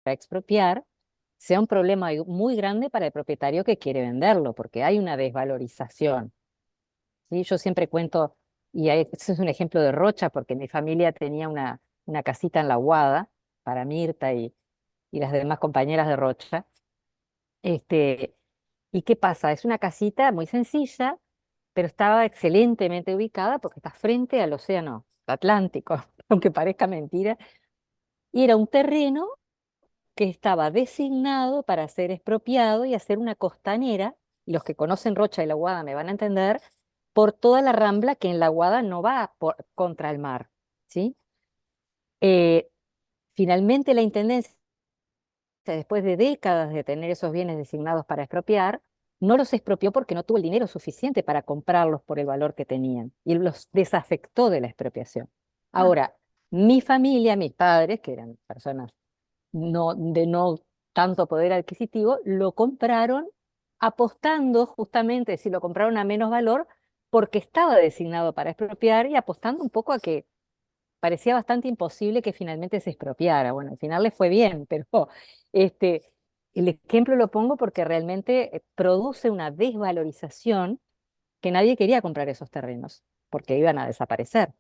a expropiar, sea un problema muy grande para el propietario que quiere venderlo, porque hay una desvalorización. ¿Sí? Yo siempre cuento, ese es un ejemplo de Rocha, porque mi familia tenía una casita en La Guada para Mirta y las demás compañeras de Rocha. Este, ¿Y qué pasa? Es una casita muy sencilla, pero estaba excelentemente ubicada porque está frente al océano Atlántico, aunque parezca mentira, y era un terreno que estaba designado para ser expropiado y hacer una costanera, y los que conocen Rocha y La Guada me van a entender, por toda la rambla que en La Guada no va contra el mar, ¿sí? Eh, Finalmente la Intendencia, después de décadas de tener esos bienes designados para expropiar, no los expropió porque no tuvo el dinero suficiente para comprarlos por el valor que tenían y los desafectó de la expropiación. Ah, Ahora, mi familia, mis padres, que eran personas de no tanto poder adquisitivo, lo compraron apostando justamente, si lo compraron a menos valor, porque estaba designado para expropiar y apostando un poco a que parecía bastante imposible que finalmente se expropiara. Bueno, al final le fue bien, pero este, el ejemplo lo pongo porque realmente produce una desvalorización que nadie quería comprar esos terrenos, porque iban a desaparecer.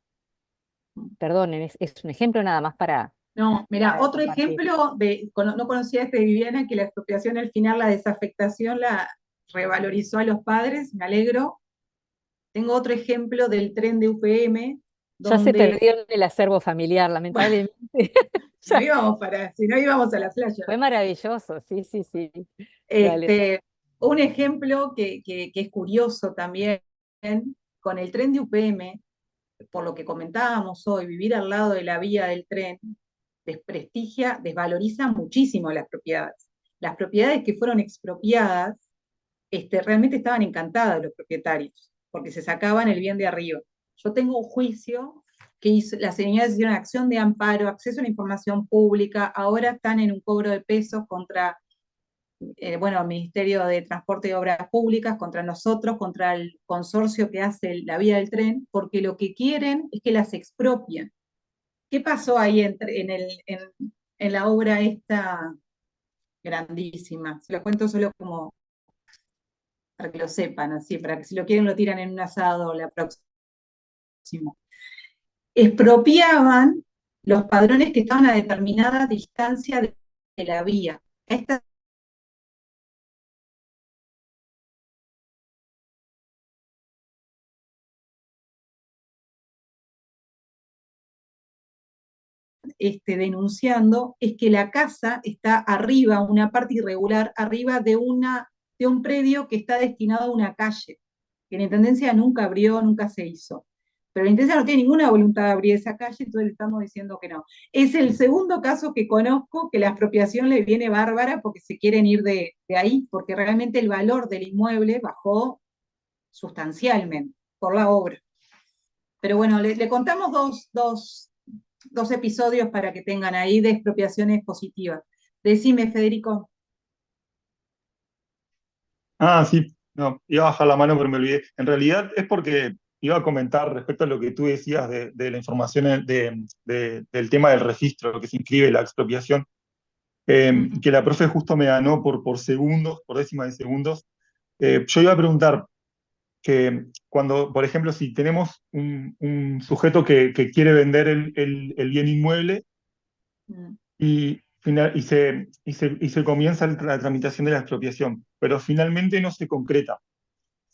Perdonen, es un ejemplo nada más no, mira, para otro compartir. ejemplo no conocía este de Viviana, que la expropiación al final, la desafectación la revalorizó a los padres, me alegro. Tengo otro ejemplo del tren de UPM, Ya se donde, perdió el acervo familiar, bueno, lamentablemente. Ya, si no íbamos a la playa. fue maravilloso, sí, sí, sí. Dale. Este, un ejemplo que es curioso también, con el tren de UPM, por lo que comentábamos hoy, vivir al lado de la vía del tren desprestigia, desvaloriza muchísimo las propiedades. Las propiedades que fueron expropiadas, realmente estaban encantadas los propietarios, porque se sacaban el bien de arriba. Yo tengo un juicio que las señoras hicieron acción de amparo, acceso a la información pública, ahora están en un cobro de pesos contra bueno, el Ministerio de Transporte y Obras Públicas, contra nosotros, contra el consorcio que hace la vía del tren, porque lo que quieren es que las expropien. ¿Qué pasó ahí en la obra esta grandísima? Se lo cuento solo como para que lo sepan, así, para que si lo quieren lo tiran en un asado la próxima. Expropiaban los padrones que estaban a determinada distancia de la vía. Esta denunciando es que la casa está arriba, una parte irregular, arriba de un predio que está destinado a una calle, que la Intendencia nunca abrió, nunca se hizo. Pero la Intendencia no tiene ninguna voluntad de abrir esa calle, entonces le estamos diciendo que no. Es el segundo caso que conozco que la expropiación le viene bárbara porque se quieren ir de ahí, porque realmente el valor del inmueble bajó sustancialmente por la obra. Pero bueno, le contamos dos episodios para que tengan ahí de expropiaciones positivas. Decime, Federico. Ah, sí, no, iba a bajar la mano, pero me olvidé. En realidad es porque iba a comentar respecto a lo que tú decías de la información del tema del registro, lo que se inscribe, la expropiación, Ujú. que la profe justo me ganó por segundos, por décimas de segundos. Yo iba a preguntar que cuando, por ejemplo, si tenemos un sujeto que quiere vender el bien inmueble Mm. y se comienza la tramitación de la expropiación, pero finalmente no se concreta.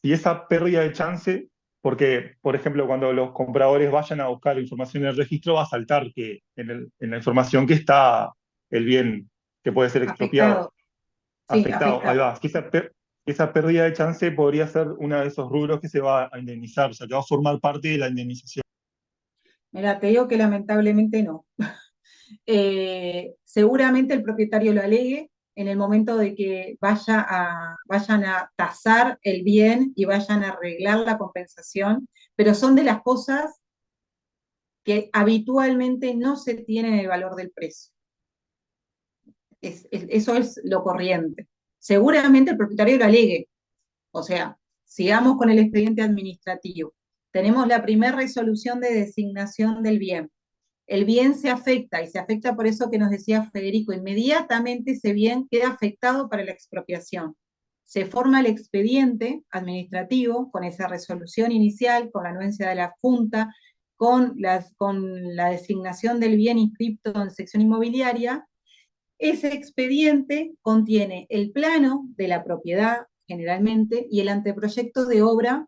Y esa pérdida de chance, porque, por ejemplo, cuando los compradores vayan a buscar información en el registro, va a saltar que en la información que está el bien que puede ser expropiado, Afectado, sí, afectado. Ahí afectado. va. Esa pérdida de chance podría ser uno de esos rubros que se va a indemnizar, o sea, que va a formar parte de la indemnización. Mira, te digo que lamentablemente no. Seguramente el propietario lo alegue en el momento de que vayan a tasar el bien y vayan a arreglar la compensación, pero son de las cosas que habitualmente no se tienen el valor del precio. Eso es lo corriente. Seguramente el propietario lo alegue. O sea, sigamos con el expediente administrativo. Tenemos la primera resolución de designación del bien. el bien se afecta, y se afecta por eso que nos decía Federico, inmediatamente ese bien queda afectado para la expropiación. Se forma el expediente administrativo con esa resolución inicial, con la anuencia de la Junta, con la designación del bien inscripto en sección inmobiliaria. Ese expediente contiene el plano de la propiedad, generalmente, y el anteproyecto de obra,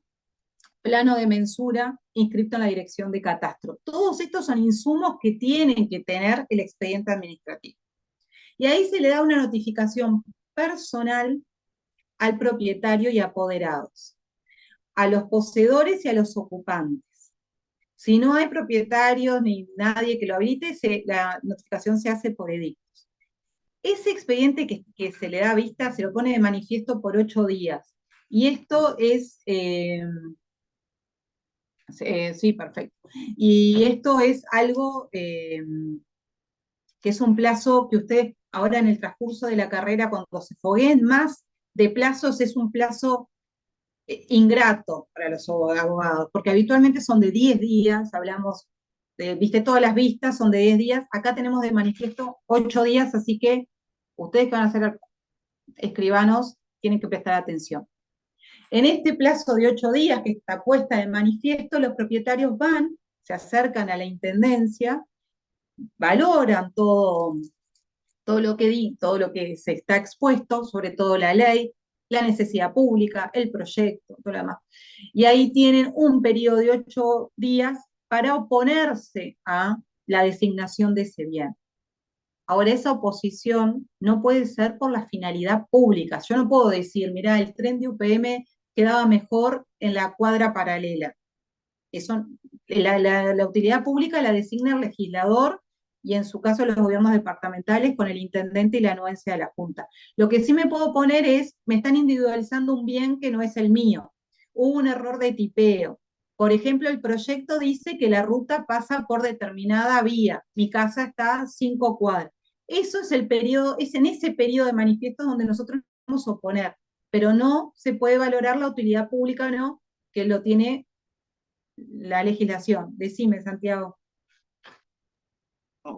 plano de mensura, inscrito en la dirección de catastro. Todos estos son insumos que tienen que tener el expediente administrativo. Y ahí se le da una notificación personal al propietario y apoderados, a los poseedores y a los ocupantes. Si no hay propietarios ni nadie que lo habilite, la notificación se hace por edictos. Ese expediente que se le da vista se lo pone de manifiesto por 8 días. Y esto es... sí, perfecto. Y esto es algo que es un plazo que ustedes ahora en el transcurso de la carrera, cuando se fogueen más de plazos, es un plazo ingrato para los abogados, porque habitualmente son de 10 días, hablamos viste, todas las vistas son de 10 días, acá tenemos de manifiesto 8 días, así que ustedes que van a ser escribanos tienen que prestar atención. En este plazo de 8 días que está puesta de manifiesto, los propietarios van, se acercan a la intendencia, valoran todo lo que se está expuesto, sobre todo la ley, la necesidad pública, el proyecto, todo lo demás. Y ahí tienen un periodo de 8 días para oponerse a la designación de ese bien. Ahora, esa oposición no puede ser por la finalidad pública. Yo no puedo decir, mirá, el tren de UPM quedaba mejor en la cuadra paralela. Eso, la utilidad pública la designa el legislador y en su caso los gobiernos departamentales con el intendente y la anuencia de la Junta. Lo que sí me puedo poner es, me están individualizando un bien que no es el mío. Hubo un error de tipeo. Por ejemplo, el proyecto dice que la ruta pasa por determinada vía. Mi casa está a 5 cuadras. Eso es el periodo, es en ese periodo de manifiestos donde nosotros vamos a oponer, pero no se puede valorar la utilidad pública o no, que lo tiene la legislación. Decime, Santiago.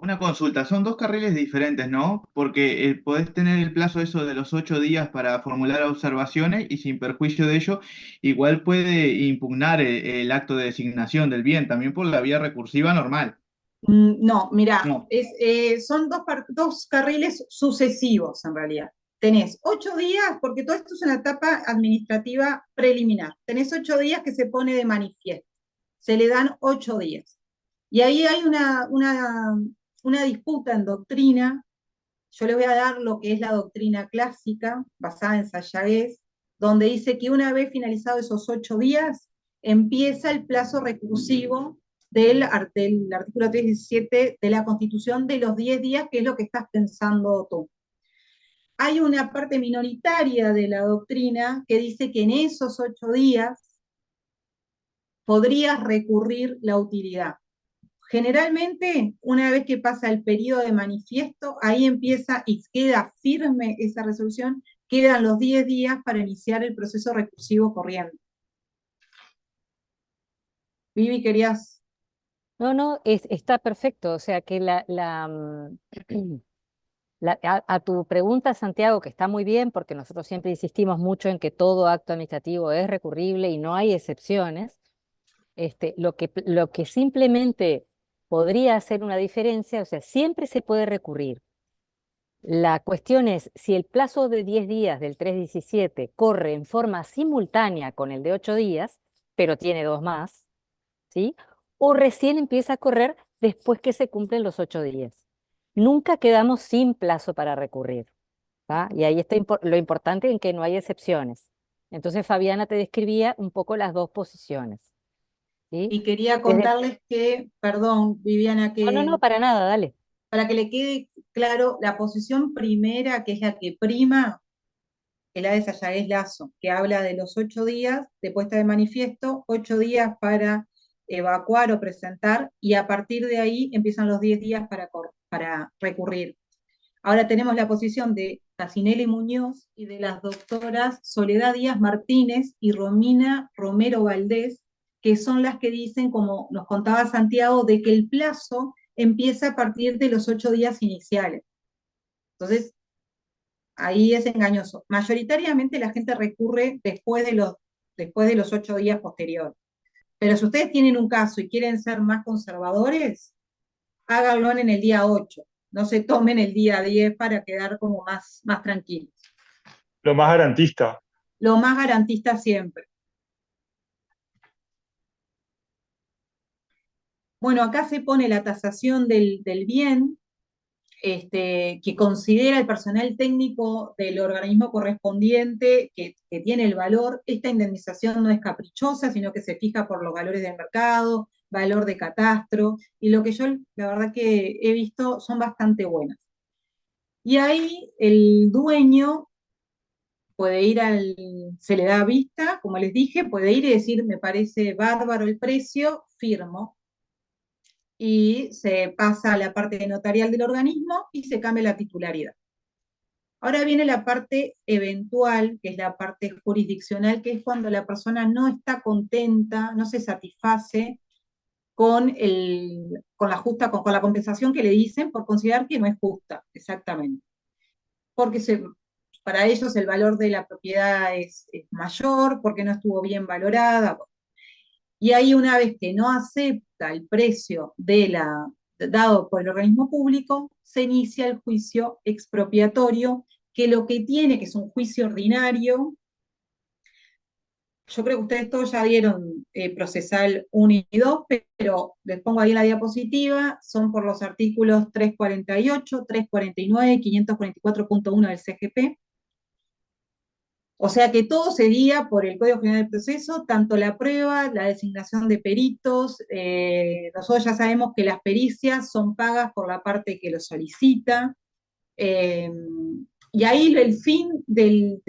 Una consulta, son dos carriles diferentes, ¿no? Porque podés tener el plazo eso de los 8 días para formular observaciones y sin perjuicio de ello, igual puede impugnar el acto de designación del bien, también por la vía recursiva normal. No, mira, No. son dos carriles sucesivos en realidad. Tenés 8 días, porque todo esto es una etapa administrativa preliminar. Tenés 8 días que se pone de manifiesto. Se le dan 8 días. Y ahí hay una disputa en doctrina. Yo le voy a dar lo que es la doctrina clásica, basada en Sayagués, donde dice que una vez finalizados esos 8 días, empieza el plazo recursivo del artículo 317 de la Constitución de los 10 días, que es lo que estás pensando tú. Hay una parte minoritaria de la doctrina que dice que en esos 8 días podrías recurrir la utilidad. Generalmente, una vez que pasa el periodo de manifiesto, ahí empieza y queda firme esa resolución, quedan los 10 días para iniciar el proceso recursivo corriente. Vivi, querías... No, está perfecto. O sea que a tu pregunta, Santiago, que está muy bien, porque nosotros siempre insistimos mucho en que todo acto administrativo es recurrible y no hay excepciones, lo que simplemente podría hacer una diferencia, o sea, siempre se puede recurrir. La cuestión es si el plazo de 10 días del 317 corre en forma simultánea con el de 8 días, pero tiene 2 más, ¿sí? O recién empieza a correr después que se cumplen los 8 días. Nunca quedamos sin plazo para recurrir, ¿va? Y ahí está lo importante en que no hay excepciones. Entonces Fabiana te describía un poco las dos posiciones, ¿sí? Y quería contarles que, perdón, Viviana, No, para nada, dale. Para que le quede claro, la posición primera, que es la que prima, es la de Sayagués Lazo, que habla de los 8 días de puesta de manifiesto, 8 días para evacuar o presentar, y a partir de ahí empiezan los 10 días para recurrir. Ahora tenemos la posición de Casinelli Muñoz y de las doctoras Soledad Díaz Martínez y Romina Romero Valdés, que son las que dicen, como nos contaba Santiago, de que el plazo empieza a partir de los 8 días iniciales. Entonces, ahí es engañoso. Mayoritariamente la gente recurre después de los 8 días posteriores. Pero si ustedes tienen un caso y quieren ser más conservadores, háganlo en el día 8. No se tomen el día 10 para quedar como más tranquilos. Lo más garantista. Lo más garantista siempre. Bueno, acá se pone la tasación del bien, que considera el personal técnico del organismo correspondiente que tiene el valor. Esta indemnización no es caprichosa, sino que se fija por los valores del mercado, valor de catastro, y lo que yo, la verdad que he visto, son bastante buenas. Y ahí el dueño puede ir se le da vista, como les dije, puede ir y decir, me parece bárbaro el precio, firmo, y se pasa a la parte notarial del organismo y se cambia la titularidad. Ahora viene la parte eventual, que es la parte jurisdiccional, que es cuando la persona no está contenta, no se satisface con la compensación que le dicen por considerar que no es justa, exactamente. Porque para ellos el valor de la propiedad es mayor, porque no estuvo bien valorada. Y ahí, una vez que no acepta el precio dado por el organismo público, se inicia el juicio expropiatorio, que lo que tiene, que es un juicio ordinario. Yo creo que ustedes todos ya vieron procesal 1 y 2, pero les pongo ahí en la diapositiva, son por los artículos 348, 349, 544.1 del CGP. O sea que todo se guía por el Código General del Proceso, tanto la prueba, la designación de peritos. Nosotros ya sabemos que las pericias son pagas por la parte que lo solicita. Y ahí el fin del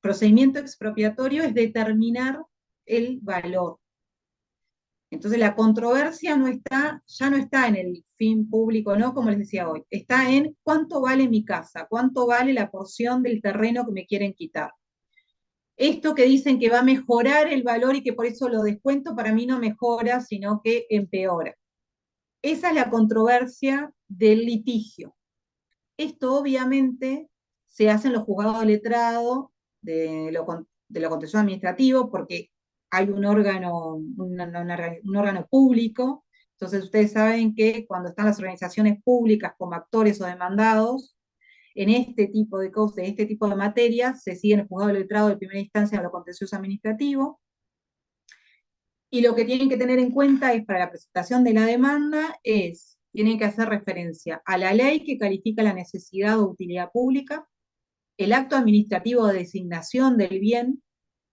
procedimiento expropiatorio es determinar el valor. Entonces la controversia ya no está en el fin público, ¿no? Como les decía hoy, está en cuánto vale mi casa, cuánto vale la porción del terreno que me quieren quitar. Esto que dicen que va a mejorar el valor y que por eso lo descuento, para mí no mejora, sino que empeora. Esa es la controversia del litigio. Esto obviamente se hace en los juzgados de letrado de lo contencioso administrativo, porque hay un órgano público. Entonces ustedes saben que cuando están las organizaciones públicas como actores o demandados, en este tipo de cosas, en este tipo de materias, se sigue en el juzgado de letrado de primera instancia de lo contencioso administrativo. Y lo que tienen que tener en cuenta es, para la presentación de la demanda, tienen que hacer referencia a la ley que califica la necesidad o utilidad pública, el acto administrativo de designación del bien,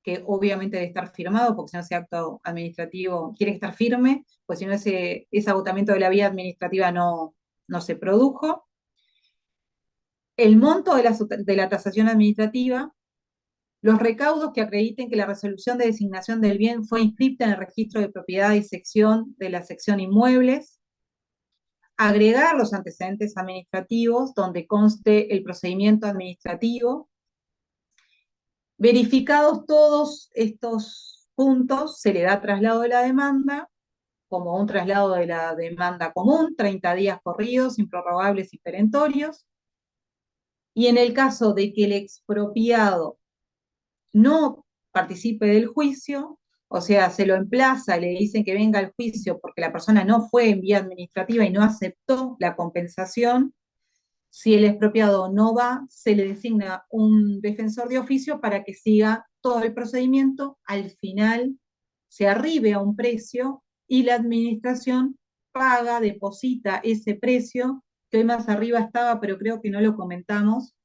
que obviamente debe estar firmado, porque si no ese acto administrativo tiene que estar firme, pues si no ese agotamiento de la vía administrativa no se produjo. El monto de la tasación administrativa, los recaudos que acrediten que la resolución de designación del bien fue inscripta en el registro de propiedad y sección de la sección inmuebles, agregar los antecedentes administrativos donde conste el procedimiento administrativo. Verificados todos estos puntos, se le da traslado de la demanda, como un traslado de la demanda común, 30 días corridos, improrrogables y perentorios. Y en el caso de que el expropiado no participe del juicio, o sea, se lo emplaza y le dicen que venga al juicio porque la persona no fue en vía administrativa y no aceptó la compensación, si el expropiado no va, se le designa un defensor de oficio para que siga todo el procedimiento. Al final se arribe a un precio y la administración paga, deposita ese precio, que hoy más arriba estaba, pero creo que no lo comentamos.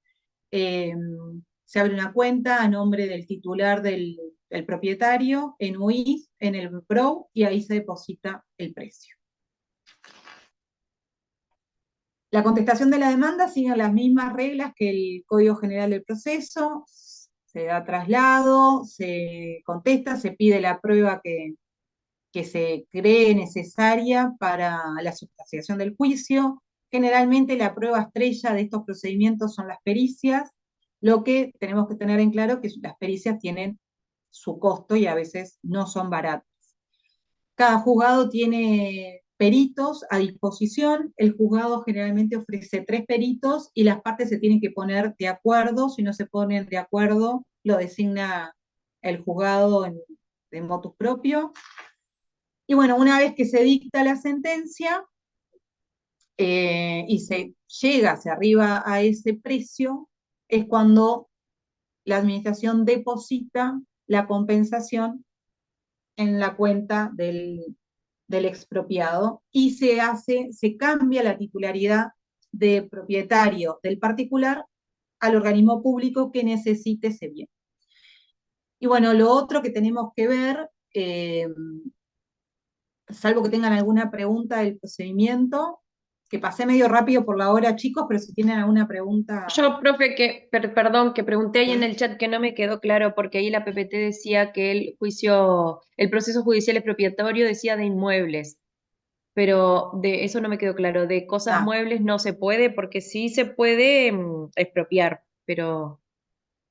Se abre una cuenta a nombre del titular del propietario, en UIS, en el PRO, y ahí se deposita el precio. La contestación de la demanda sigue las mismas reglas que el Código General del Proceso, se da traslado, se contesta, se pide la prueba que se cree necesaria para la sustanciación del juicio. Generalmente la prueba estrella de estos procedimientos son las pericias. Lo que tenemos que tener en claro es que las pericias tienen su costo y a veces no son baratas. Cada juzgado tiene peritos a disposición. El juzgado generalmente ofrece 3 peritos y las partes se tienen que poner de acuerdo. Si no se ponen de acuerdo, lo designa el juzgado de motu propio. Y bueno, una vez que se dicta la sentencia y se arriba a ese precio, es cuando la administración deposita la compensación en la cuenta del expropiado y se cambia la titularidad de propietario del particular al organismo público que necesite ese bien. Y bueno, lo otro que tenemos que ver, salvo que tengan alguna pregunta del procedimiento, que pasé medio rápido por la hora, chicos, pero si tienen alguna pregunta. Yo, profe, perdón, que pregunté ahí en el chat que no me quedó claro, porque ahí la PPT decía que el proceso judicial expropiatorio decía de inmuebles, pero de eso no me quedó claro. De cosas Ah. muebles no se puede, porque sí se puede expropiar, pero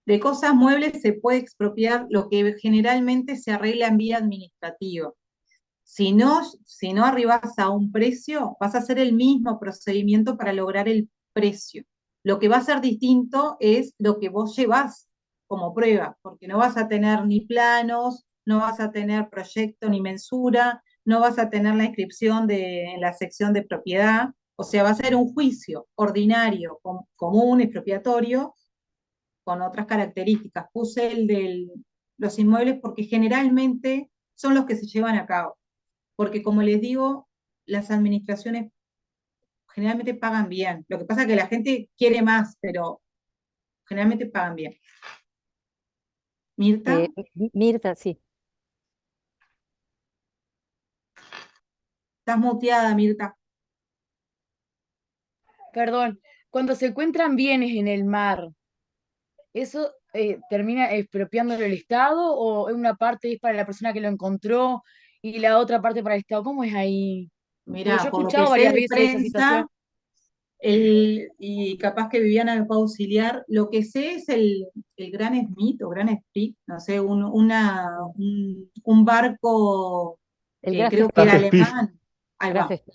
De cosas muebles se puede expropiar lo que generalmente se arregla en vía administrativa. Si no arribas a un precio, vas a hacer el mismo procedimiento para lograr el precio. Lo que va a ser distinto es lo que vos llevas como prueba, porque no vas a tener ni planos, no vas a tener proyecto ni mensura, no vas a tener la inscripción en la sección de propiedad, o sea, va a ser un juicio ordinario, común, expropiatorio, con otras características. Puse el de los inmuebles porque generalmente son los que se llevan a cabo. Porque como les digo, las administraciones generalmente pagan bien. Lo que pasa es que la gente quiere más, pero generalmente pagan bien. ¿Mirta? Mirta, sí. Estás muteada, Mirta. Perdón, cuando se encuentran bienes en el mar, ¿eso termina expropiándolo el Estado o una parte es para la persona que lo encontró y la otra parte para el Estado? ¿Cómo es ahí? Porque yo he Mirá, por lo que escuchado sé varias de veces esa situación. prensa, y capaz que Viviana me pueda auxiliar, lo que sé es el Gran Smith o Gran Sprit, no sé, un barco, El Graf creo que era Graf Spee. alemán. Ahí Graf va. Spee,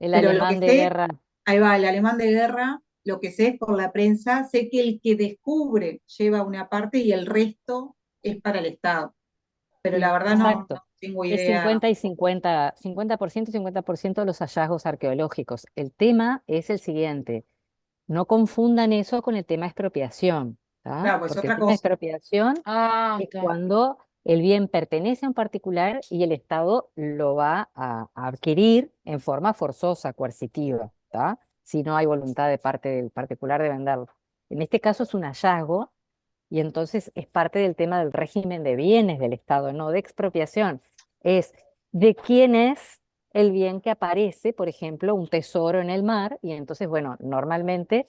el Pero lo alemán que de sé, guerra. ahí va, el alemán de guerra, lo que sé es por la prensa, sé que el que descubre lleva una parte y el resto es para el Estado. Pero Sí, la verdad no Exacto. tengo Es idea. 50 y 50, 50% y 50% de los hallazgos arqueológicos. El tema es el siguiente, no confundan eso con el tema expropiación, ¿tá? Claro, pues Porque el otra tema cosa. expropiación Ah, es está. cuando el bien pertenece a un particular y el Estado lo va a adquirir en forma forzosa, coercitiva, ¿tá? Si no hay voluntad de parte del particular de venderlo. En este caso es un hallazgo y entonces es parte del tema del régimen de bienes del Estado, no de expropiación. Es de quién es el bien que aparece, por ejemplo, un tesoro en el mar, y entonces, bueno, normalmente,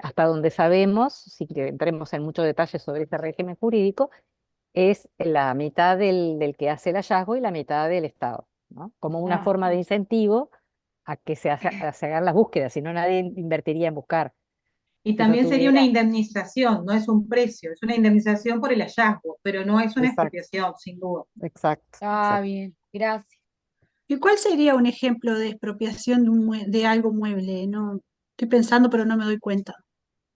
hasta donde sabemos, si que entremos en mucho detalle sobre este régimen jurídico, es la mitad del que hace el hallazgo y la mitad del Estado, ¿no? Como una Ah, forma de incentivo a que se hagan las búsquedas, si no nadie invertiría en buscar. Y Si no también sería una tuviera, indemnización, no es un precio, es una indemnización por el hallazgo, pero no es una exacto, expropiación, sin duda. exacto, está exacto. bien, gracias. ¿Y cuál sería un ejemplo de expropiación de algo mueble? No, estoy pensando, pero no me doy cuenta.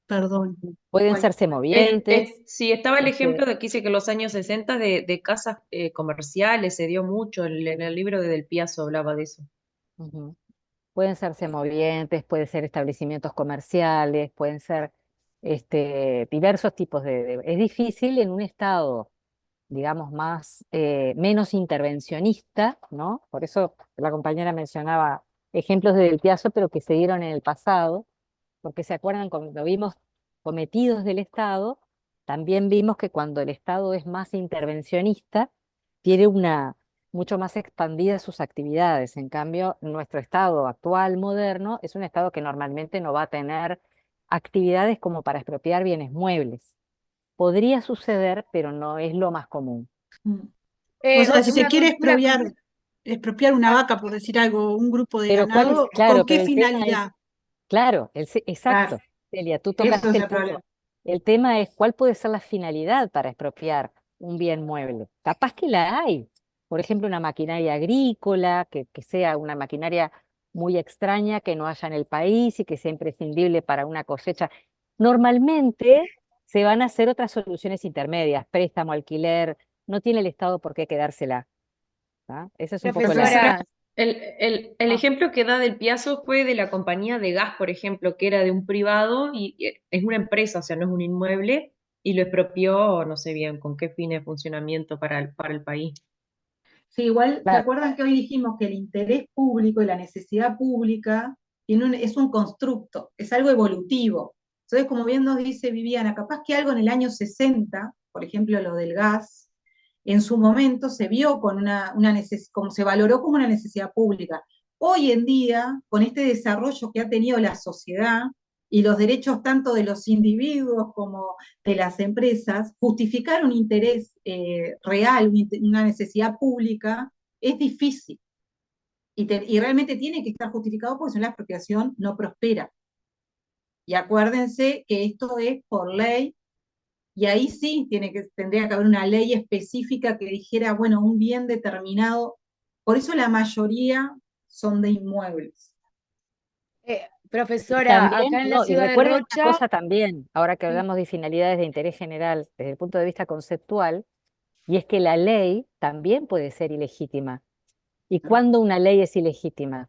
Perdón. Pueden ¿Cuál? ser semovientes, sí, estaba el este, ejemplo de que dice que en los años 60 de casas comerciales se dio mucho, en el libro de Del Piazzo hablaba de eso. ujú. Pueden ser semovientes, pueden ser establecimientos comerciales, pueden ser diversos tipos Es difícil en un estado, digamos, menos intervencionista, ¿no? Por eso la compañera mencionaba ejemplos de Del Piazzo, pero que se dieron en el pasado, porque se acuerdan cuando vimos cometidos del Estado, también vimos que cuando el Estado es más intervencionista, tiene mucho más expandidas sus actividades. En cambio, nuestro Estado actual, moderno, es un Estado que normalmente no va a tener actividades como para expropiar bienes muebles. Podría suceder, pero no es lo más común. Mm. O sea, si se Una, quiere una expropiar una vaca, por decir algo, un grupo de Pero cuál es, ganado, claro, ¿con pero qué el tema es, finalidad? claro, Claro, exacto, Celia, tú eso tocaste es el el problema. punto. El tema es cuál puede ser la finalidad para expropiar un bien mueble. Capaz que la hay, por ejemplo, una maquinaria agrícola, que sea una maquinaria muy extraña, que no haya en el país y que sea imprescindible para una cosecha. Normalmente se van a hacer otras soluciones intermedias, préstamo, alquiler, no tiene el Estado por qué quedársela. ¿Tá? Esa es un poco la... Profesora, Profesora, el Ah, ejemplo que da del Piazo fue de la compañía de gas, por ejemplo, que era de un privado y es una empresa, o sea, no es un inmueble, y lo expropió, no sé bien con qué fines de funcionamiento para el país. Sí, igual, ¿se claro, acuerdan que hoy dijimos que el interés público y la necesidad pública es un constructo, es algo evolutivo? Entonces, como bien nos dice Viviana, capaz que algo en el año 60, por ejemplo, lo del gas, en su momento se vio con como se valoró como una necesidad pública. Hoy en día, con este desarrollo que ha tenido la sociedad y los derechos tanto de los individuos como de las empresas, justificar un interés real, una necesidad pública, es difícil. Y realmente tiene que estar justificado porque si no la expropiación no prospera. Y acuérdense que esto es por ley, y ahí sí tendría que haber una ley específica que dijera, bueno, un bien determinado. Por eso la mayoría son de inmuebles. y profesora, también, acá en la no, y ciudad de recuerden una Rocha, cosa también, ahora que sí, hablamos de finalidades de interés general desde el punto de vista conceptual, y es que la ley también puede ser ilegítima. ¿Y cuándo una ley es ilegítima?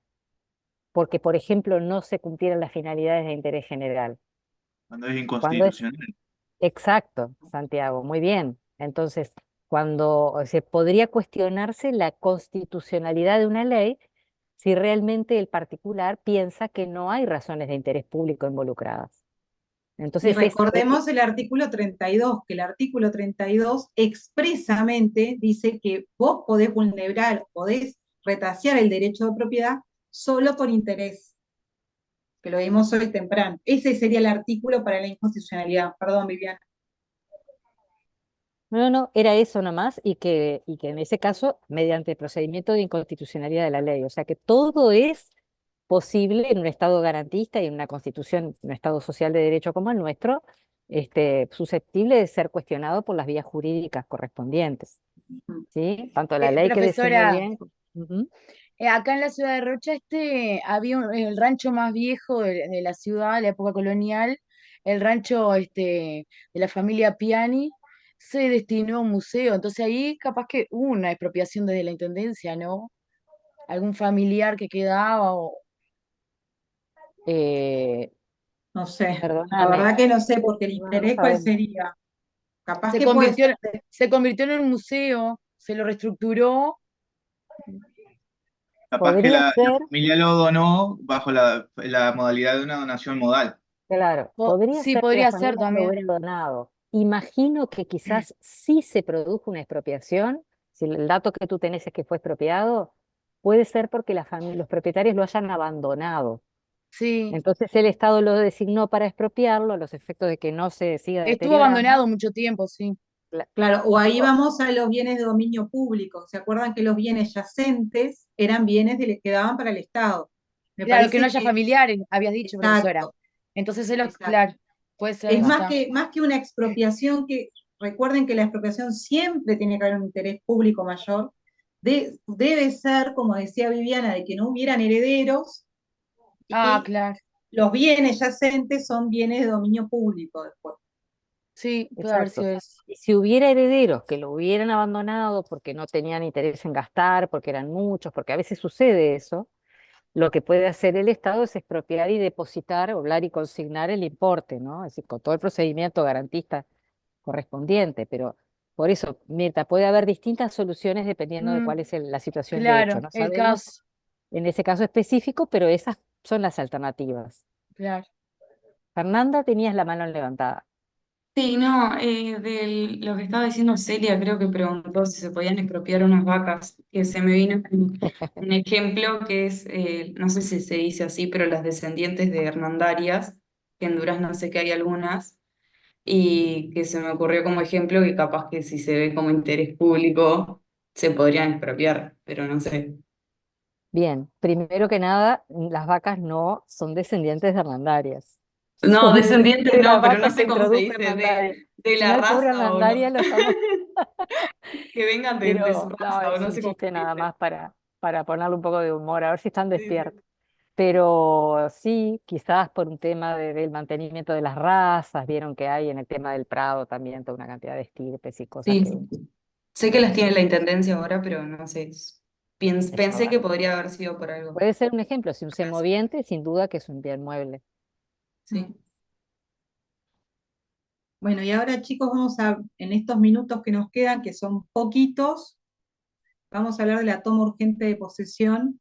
Porque, por ejemplo, no se cumplieron las finalidades de interés general. Cuando es Cuando es inconstitucional. exacto, Santiago, muy bien. Entonces, cuando se podría cuestionarse la constitucionalidad de una ley si realmente el particular piensa que no hay razones de interés público involucradas. Y Entonces, recordemos el artículo 32, que el artículo 32 expresamente dice que vos podés vulnerar, podés retasear el derecho de propiedad solo por interés, que lo vimos hoy temprano. Ese sería el artículo para la inconstitucionalidad. Perdón, Viviana. no, no, era eso nomás y que en ese caso, mediante el procedimiento de inconstitucionalidad de la ley. O sea que todo es posible en un Estado garantista y en una constitución, un Estado social de derecho como el nuestro, susceptible de ser cuestionado por las vías jurídicas correspondientes, ¿sí? Tanto la ley que define profesora, bien. Ujú. acá en la ciudad de Rocha había el rancho más viejo de la ciudad, de la época colonial, el rancho de la familia Piani, se destinó a un museo. Entonces ahí capaz que hubo una expropiación desde la intendencia, ¿no? Algún familiar que quedaba o Eh, No sé, la Perdóname, verdad que no sé, porque el no, no interés cuál sabemos. sería. Capaz se que puede convirtió, ser. se convirtió en un museo, se lo reestructuró. Capaz que Podría la ser, familia lo donó bajo la modalidad de una donación modal. claro, podría Sí, ser que la podría ser familia lo también. hubiera donado. Imagino que quizás sí se produjo una expropiación, si el dato que tú tenés es que fue expropiado, puede ser porque los propietarios lo hayan abandonado. Sí, Entonces el Estado lo designó para expropiarlo a los efectos de que no se siga estuvo deteriorando. abandonado mucho tiempo, sí. Claro, o ahí vamos a los bienes de dominio público. ¿Se acuerdan que los bienes yacentes eran bienes que daban para el Estado? Me Claro, que no parece haya que, familiares, habías dicho, profesora. exacto, Entonces, exacto. claro, puede ser, Es está. más que una expropiación, que recuerden que la expropiación siempre tiene que haber un interés público mayor. Debe ser, como decía Viviana, de que no hubieran herederos Ah, y claro. los bienes yacentes son bienes de dominio público después. Sí, puede haber Exacto. sido eso. Y si hubiera herederos que lo hubieran abandonado porque no tenían interés en gastar, porque eran muchos, porque a veces sucede eso, lo que puede hacer el Estado es expropiar y depositar, obrar y consignar el importe, ¿no? Es decir, con todo el procedimiento garantista correspondiente. Pero por eso, Mirta, puede haber distintas soluciones dependiendo de Mm, cuál es la situación de hecho. claro, No el sabemos caso, en ese caso específico, pero esas son las alternativas. claro. Fernanda, tenías la mano levantada. Sí, no, de lo que estaba diciendo Celia, creo que preguntó si se podían expropiar unas vacas, que se me vino un ejemplo que es, no sé si se dice así, pero las descendientes de Hernandarias, que en Durazno sé que hay algunas, y que se me ocurrió como ejemplo que capaz que si se ve como interés público, se podrían expropiar, pero no sé. Bien, primero que nada, las vacas no son descendientes de Hernandarias. No, Son descendientes de no, las pero no vacas que sé cómo se introdujo dice, Hernandarias. de Si no, la el pobre raza o no. Armendaria lo estamos... Que vengan de su Pero no, raza o es no un sé cómo chiste se nada dice. más para ponerle un poco de humor, a ver si están Sí, sí. despiertos. Pero sí, quizás por un tema del mantenimiento de las razas, vieron que hay en el tema del Prado también toda una cantidad de estirpes y cosas Sí, que sé que las tiene la intendencia ahora, pero no sé. eso Pensé que podría haber sido por algo. puede ser un ejemplo. Si un Gracias. semoviente, sin duda que es un bien mueble. Sí. Bueno, y ahora chicos, en estos minutos que nos quedan, que son poquitos, vamos a hablar de la toma urgente de posesión,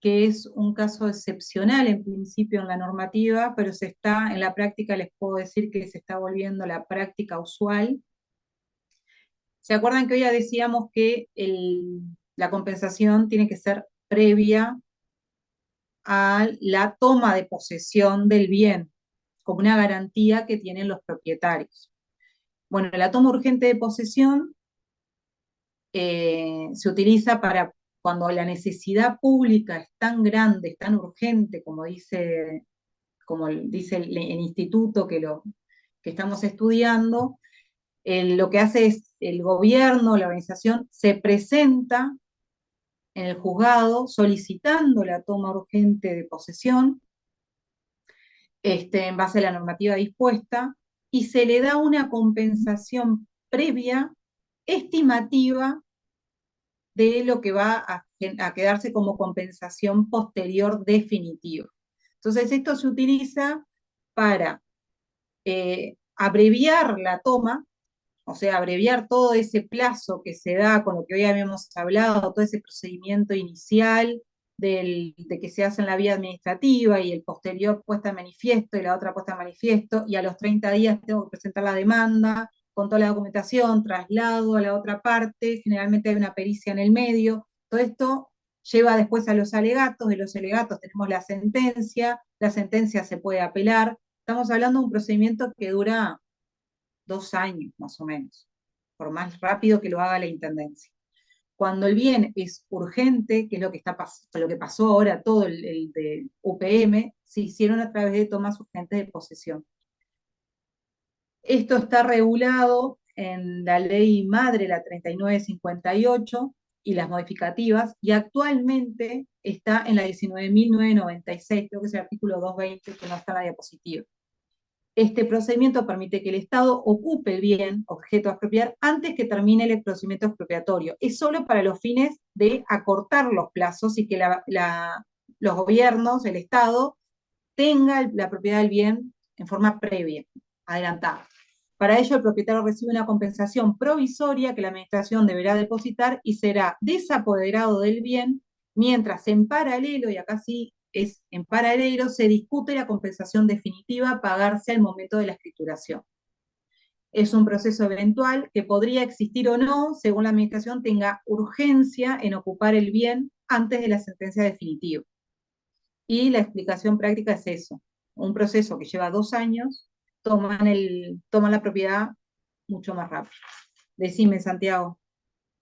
que es un caso excepcional en principio en la normativa, pero en la práctica les puedo decir que se está volviendo la práctica usual. ¿Se acuerdan que hoy ya decíamos que la compensación tiene que ser previa a la toma de posesión del bien, como una garantía que tienen los propietarios? Bueno, la toma urgente de posesión se utiliza para cuando la necesidad pública es tan grande, es tan urgente, como dice el instituto que estamos estudiando. Lo que hace es el gobierno, la organización, se presenta en el juzgado solicitando la toma urgente de posesión, en base a la normativa dispuesta, y se le da una compensación previa estimativa de lo que va a quedarse como compensación posterior definitiva. Entonces, esto se utiliza para abreviar la toma, o sea, abreviar todo ese plazo que se da con lo que hoy habíamos hablado, todo ese procedimiento inicial de que se hace en la vía administrativa y el posterior puesta en manifiesto y la otra puesta en manifiesto, y a los 30 días tengo que presentar la demanda con toda la documentación, traslado a la otra parte, generalmente hay una pericia en el medio, todo esto lleva después a los alegatos, de los alegatos tenemos la sentencia se puede apelar, estamos hablando de un procedimiento que dura 2 años más o menos, por más rápido que lo haga la intendencia. Cuando el bien es urgente, que es lo que pasó ahora, todo el de UPM, se hicieron a través de tomas urgentes de posesión. Esto está regulado en la ley madre, la 3958, y las modificativas, y actualmente está en la 19.996, creo que es el artículo 220, que no está en la diapositiva. Este procedimiento permite que el Estado ocupe el bien objeto a expropiar antes que termine el procedimiento expropiatorio. Es solo para los fines de acortar los plazos y que los gobiernos, el Estado, tenga la propiedad del bien en forma previa, adelantada. Para ello, el propietario recibe una compensación provisoria que la administración deberá depositar y será desapoderado del bien, mientras en paralelo, y acá sí es en paralelo, se discute la compensación definitiva a pagarse al momento de la escrituración. Es un proceso eventual que podría existir o no, según la administración tenga urgencia en ocupar el bien antes de la sentencia definitiva. Y la explicación práctica es eso, un proceso que lleva 2 años, toman la propiedad mucho más rápido. Decime, Santiago.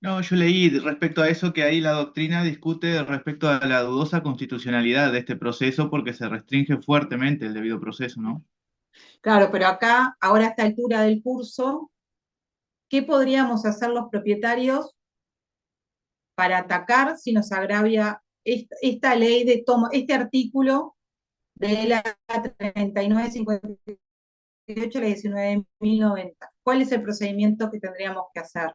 No, yo leí respecto a eso que ahí la doctrina discute respecto a la dudosa constitucionalidad de este proceso porque se restringe fuertemente el debido proceso, ¿no? Claro, pero acá, ahora a esta altura del curso, ¿qué podríamos hacer los propietarios para atacar si nos agravia esta ley de toma, este artículo de la 3958 a la 19.090? ¿Cuál es el procedimiento que tendríamos que hacer?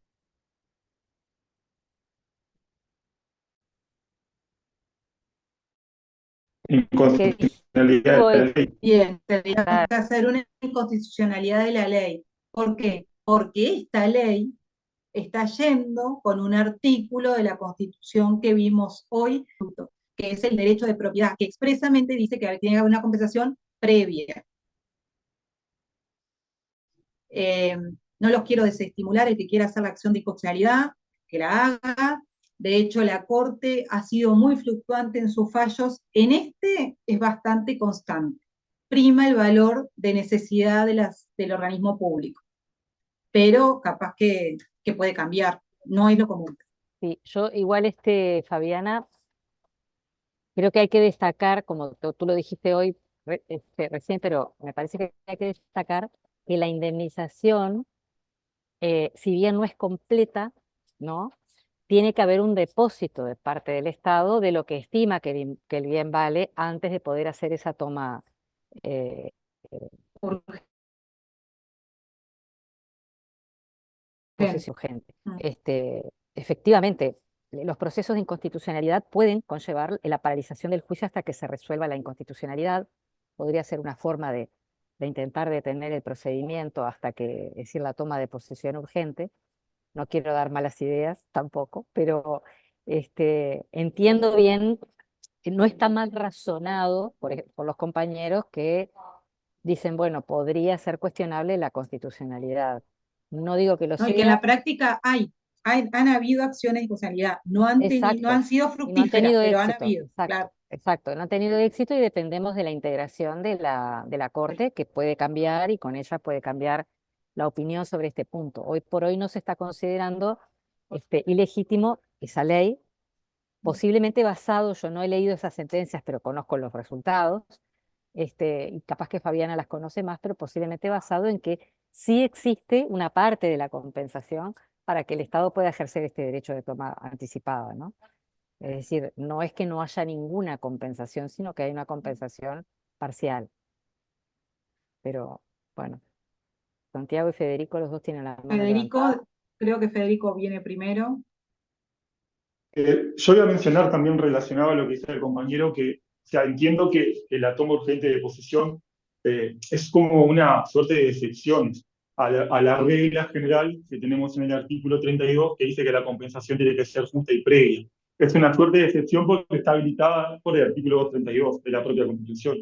¿Qué Inconstitucionalidad digo? de la ley. Bien, tendríamos que hacer una inconstitucionalidad de la ley. ¿Por qué? Porque esta ley está yendo con un artículo de la Constitución que vimos hoy, que es el derecho de propiedad, que expresamente dice que tiene que haber una compensación previa. No los quiero desestimular, el que quiera hacer la acción de inconstitucionalidad, que la haga. De hecho, la Corte ha sido muy fluctuante en sus fallos. En este es bastante constante. Prima el valor de necesidad del organismo público, pero capaz que puede cambiar, no es lo común. Sí, yo igual, Fabiana, creo que hay que destacar, como tú lo dijiste hoy recién, pero me parece que hay que destacar que la indemnización si bien no es completa, ¿no? Tiene que haber un depósito de parte del Estado de lo que estima que el bien vale antes de poder hacer esa toma eh, Urgente. posesión urgente. Efectivamente, los procesos de inconstitucionalidad pueden conllevar la paralización del juicio hasta que se resuelva la inconstitucionalidad. Podría ser una forma de intentar detener el procedimiento hasta que, es decir, la toma de posesión urgente. No quiero dar malas ideas tampoco, pero entiendo bien que no está mal razonado por los compañeros que dicen, bueno, podría ser cuestionable la constitucionalidad. No digo que lo ¿No? Y que en la sea, práctica han habido acciones de constitucionalidad, no exacto, han sido y no han fructíferas, tenido pero han éxito, habido, exacto, claro. exacto, no han tenido éxito y dependemos de la integración de la Corte, que puede cambiar y con ella puede cambiar la opinión sobre este punto. Hoy por hoy no se está considerando ilegítimo esa ley, posiblemente basado, yo no he leído esas sentencias, pero conozco los resultados, y capaz que Fabiana las conoce más, pero posiblemente basado en que sí existe una parte de la compensación para que el Estado pueda ejercer este derecho de toma anticipada, ¿no? Es decir, no es que no haya ninguna compensación, sino que hay una compensación parcial. Pero bueno, Santiago y Federico, los dos tienen la mano levantada. Creo que Federico viene primero. Yo voy a mencionar también relacionado a lo que dice el compañero, que o sea, entiendo que la toma urgente de posesión es como una suerte de excepción a la regla general que tenemos en el artículo 32, que dice que la compensación tiene que ser justa y previa. Es una suerte de excepción porque está habilitada por el artículo 232 de la propia Constitución.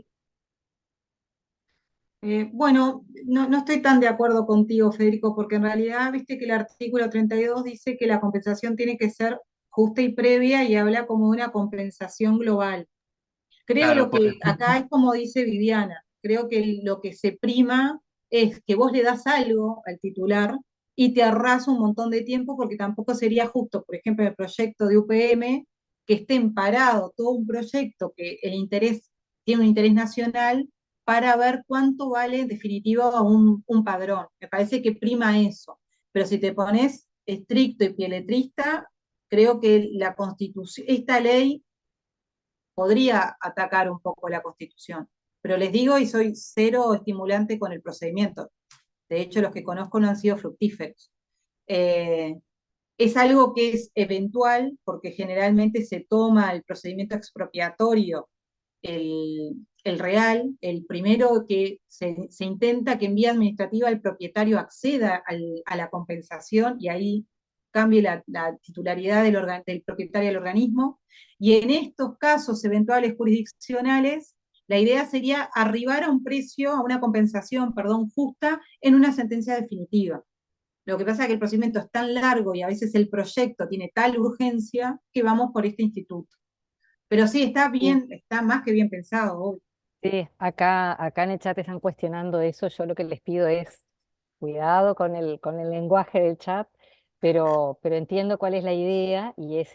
Bueno, no estoy tan de acuerdo contigo, Federico, porque en realidad, viste que el artículo 32 dice que la compensación tiene que ser justa y previa y habla como de una compensación global. Creo Claro, lo que acá es como dice Viviana, creo que lo que se prima es que vos le das algo al titular y te ahorras un montón de tiempo porque tampoco sería justo, por ejemplo, en el proyecto de UPM, que estén parado todo un proyecto que tiene un interés nacional para ver cuánto vale en definitiva un padrón. Me parece que prima eso. Pero si te pones estricto y pieletrista, creo que la Constitución, esta ley podría atacar un poco la Constitución. Pero les digo, y soy cero estimulante con el procedimiento. De hecho, los que conozco no han sido fructíferos. Eh, es algo que es eventual, porque generalmente se toma el procedimiento expropiatorio, el real, el primero que se intenta que en vía administrativa el propietario acceda a la compensación y ahí cambie la titularidad del propietario del organismo. Y en estos casos eventuales jurisdiccionales, la idea sería arribar a un precio, a una compensación, perdón, justa en una sentencia definitiva. Lo que pasa es que el procedimiento es tan largo y a veces el proyecto tiene tal urgencia que vamos por este instituto. Pero sí, está Sí, bien, está más que bien pensado hoy. sí, acá en el chat están cuestionando eso. Yo lo que les pido es cuidado con el lenguaje del chat, pero entiendo cuál es la idea y es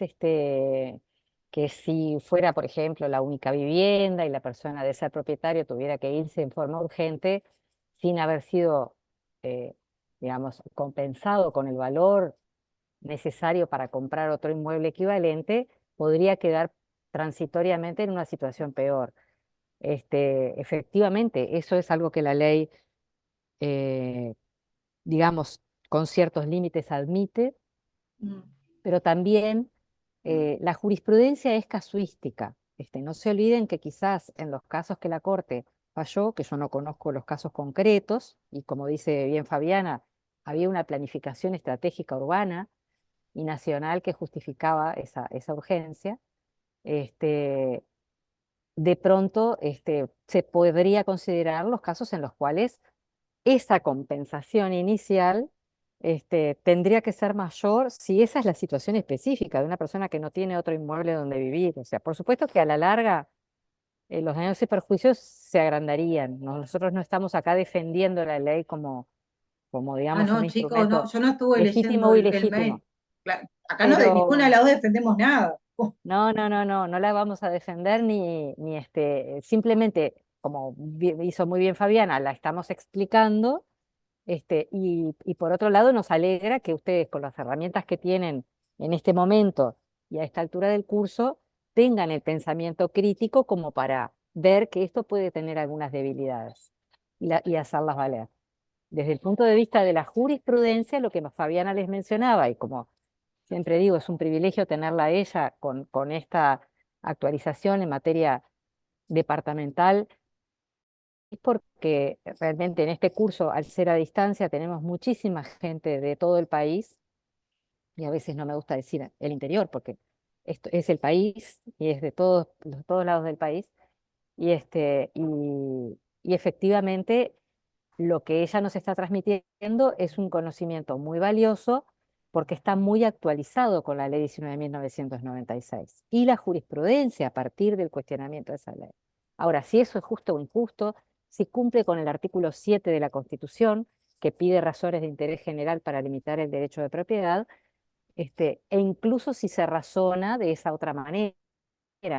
que si fuera, por ejemplo, la única vivienda y la persona de ser propietario tuviera que irse en forma urgente sin haber sido, eh, digamos, compensado con el valor necesario para comprar otro inmueble equivalente, podría quedar transitoriamente en una situación peor. Efectivamente, eso es algo que la ley, eh, digamos, con ciertos límites admite, Mm. pero también la jurisprudencia es casuística. No se olviden que quizás en los casos que la Corte falló, que yo no conozco los casos concretos, y como dice bien Fabiana, había una planificación estratégica urbana y nacional que justificaba esa urgencia. este, de pronto se podría considerar los casos en los cuales esa compensación inicial tendría que ser mayor si esa es la situación específica de una persona que no tiene otro inmueble donde vivir. O sea, por supuesto que a la larga los daños y perjuicios se agrandarían. Nosotros no estamos acá defendiendo la ley como Ah, digamos, un no, chicos, no, instrumento yo no estuve legítimo leyendo o el mail. ilegítimo, Acá no de ninguna de pero las dos defendemos nada. no, no, no, no, no la vamos a defender ni simplemente, como hizo muy bien Fabiana, la estamos explicando, Y por otro lado, nos alegra que ustedes, con las herramientas que tienen en este momento y a esta altura del curso, tengan el pensamiento crítico como para ver que esto puede tener algunas debilidades y hacerlas valer. Desde el punto de vista de la jurisprudencia, lo que Fabiana les mencionaba, y como siempre digo, es un privilegio tenerla a ella con esta actualización en materia departamental, es porque realmente en este curso, al ser a distancia, tenemos muchísima gente de todo el país, y a veces no me gusta decir el interior, porque esto es el país y es de todos lados del país, y efectivamente lo que ella nos está transmitiendo es un conocimiento muy valioso porque está muy actualizado con la ley 19.996 y la jurisprudencia a partir del cuestionamiento de esa ley. Ahora, si eso es justo o injusto, si cumple con el artículo 7 de la Constitución, que pide razones de interés general para limitar el derecho de propiedad, e incluso si se razona de esa otra manera,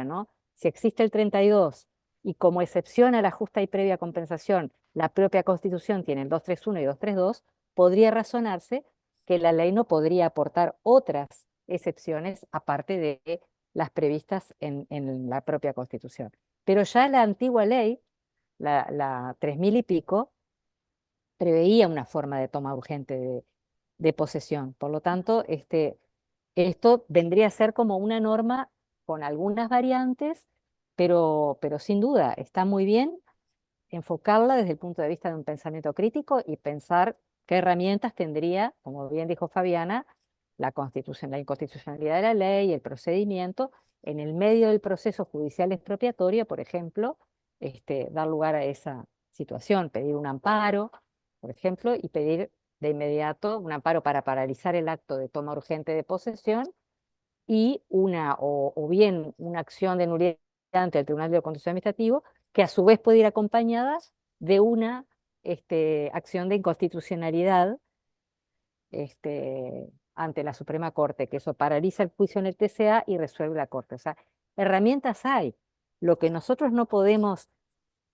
¿no? Si existe el 32 y como excepción a la justa y previa compensación, la propia Constitución tiene el 231 y 232, podría razonarse que la ley no podría aportar otras excepciones aparte de las previstas en la propia Constitución. Pero ya la antigua ley, la 3000 y pico, preveía una forma de toma urgente de posesión. Por lo tanto, esto vendría a ser como una norma con algunas variantes, pero sin duda está muy bien enfocarla desde el punto de vista de un pensamiento crítico y pensar qué herramientas tendría, como bien dijo Fabiana, la inconstitucionalidad de la ley, el procedimiento, en el medio del proceso judicial expropiatorio, por ejemplo, dar lugar a esa situación, pedir un amparo, por ejemplo, y pedir de inmediato un amparo para paralizar el acto de toma urgente de posesión y o bien una acción de nulidad ante el Tribunal de Contencioso Administrativo, que a su vez puede ir acompañada de una acción de inconstitucionalidad ante la Suprema Corte, que eso paraliza el juicio en el TCA y resuelve la Corte. O sea, herramientas hay. Lo que nosotros no podemos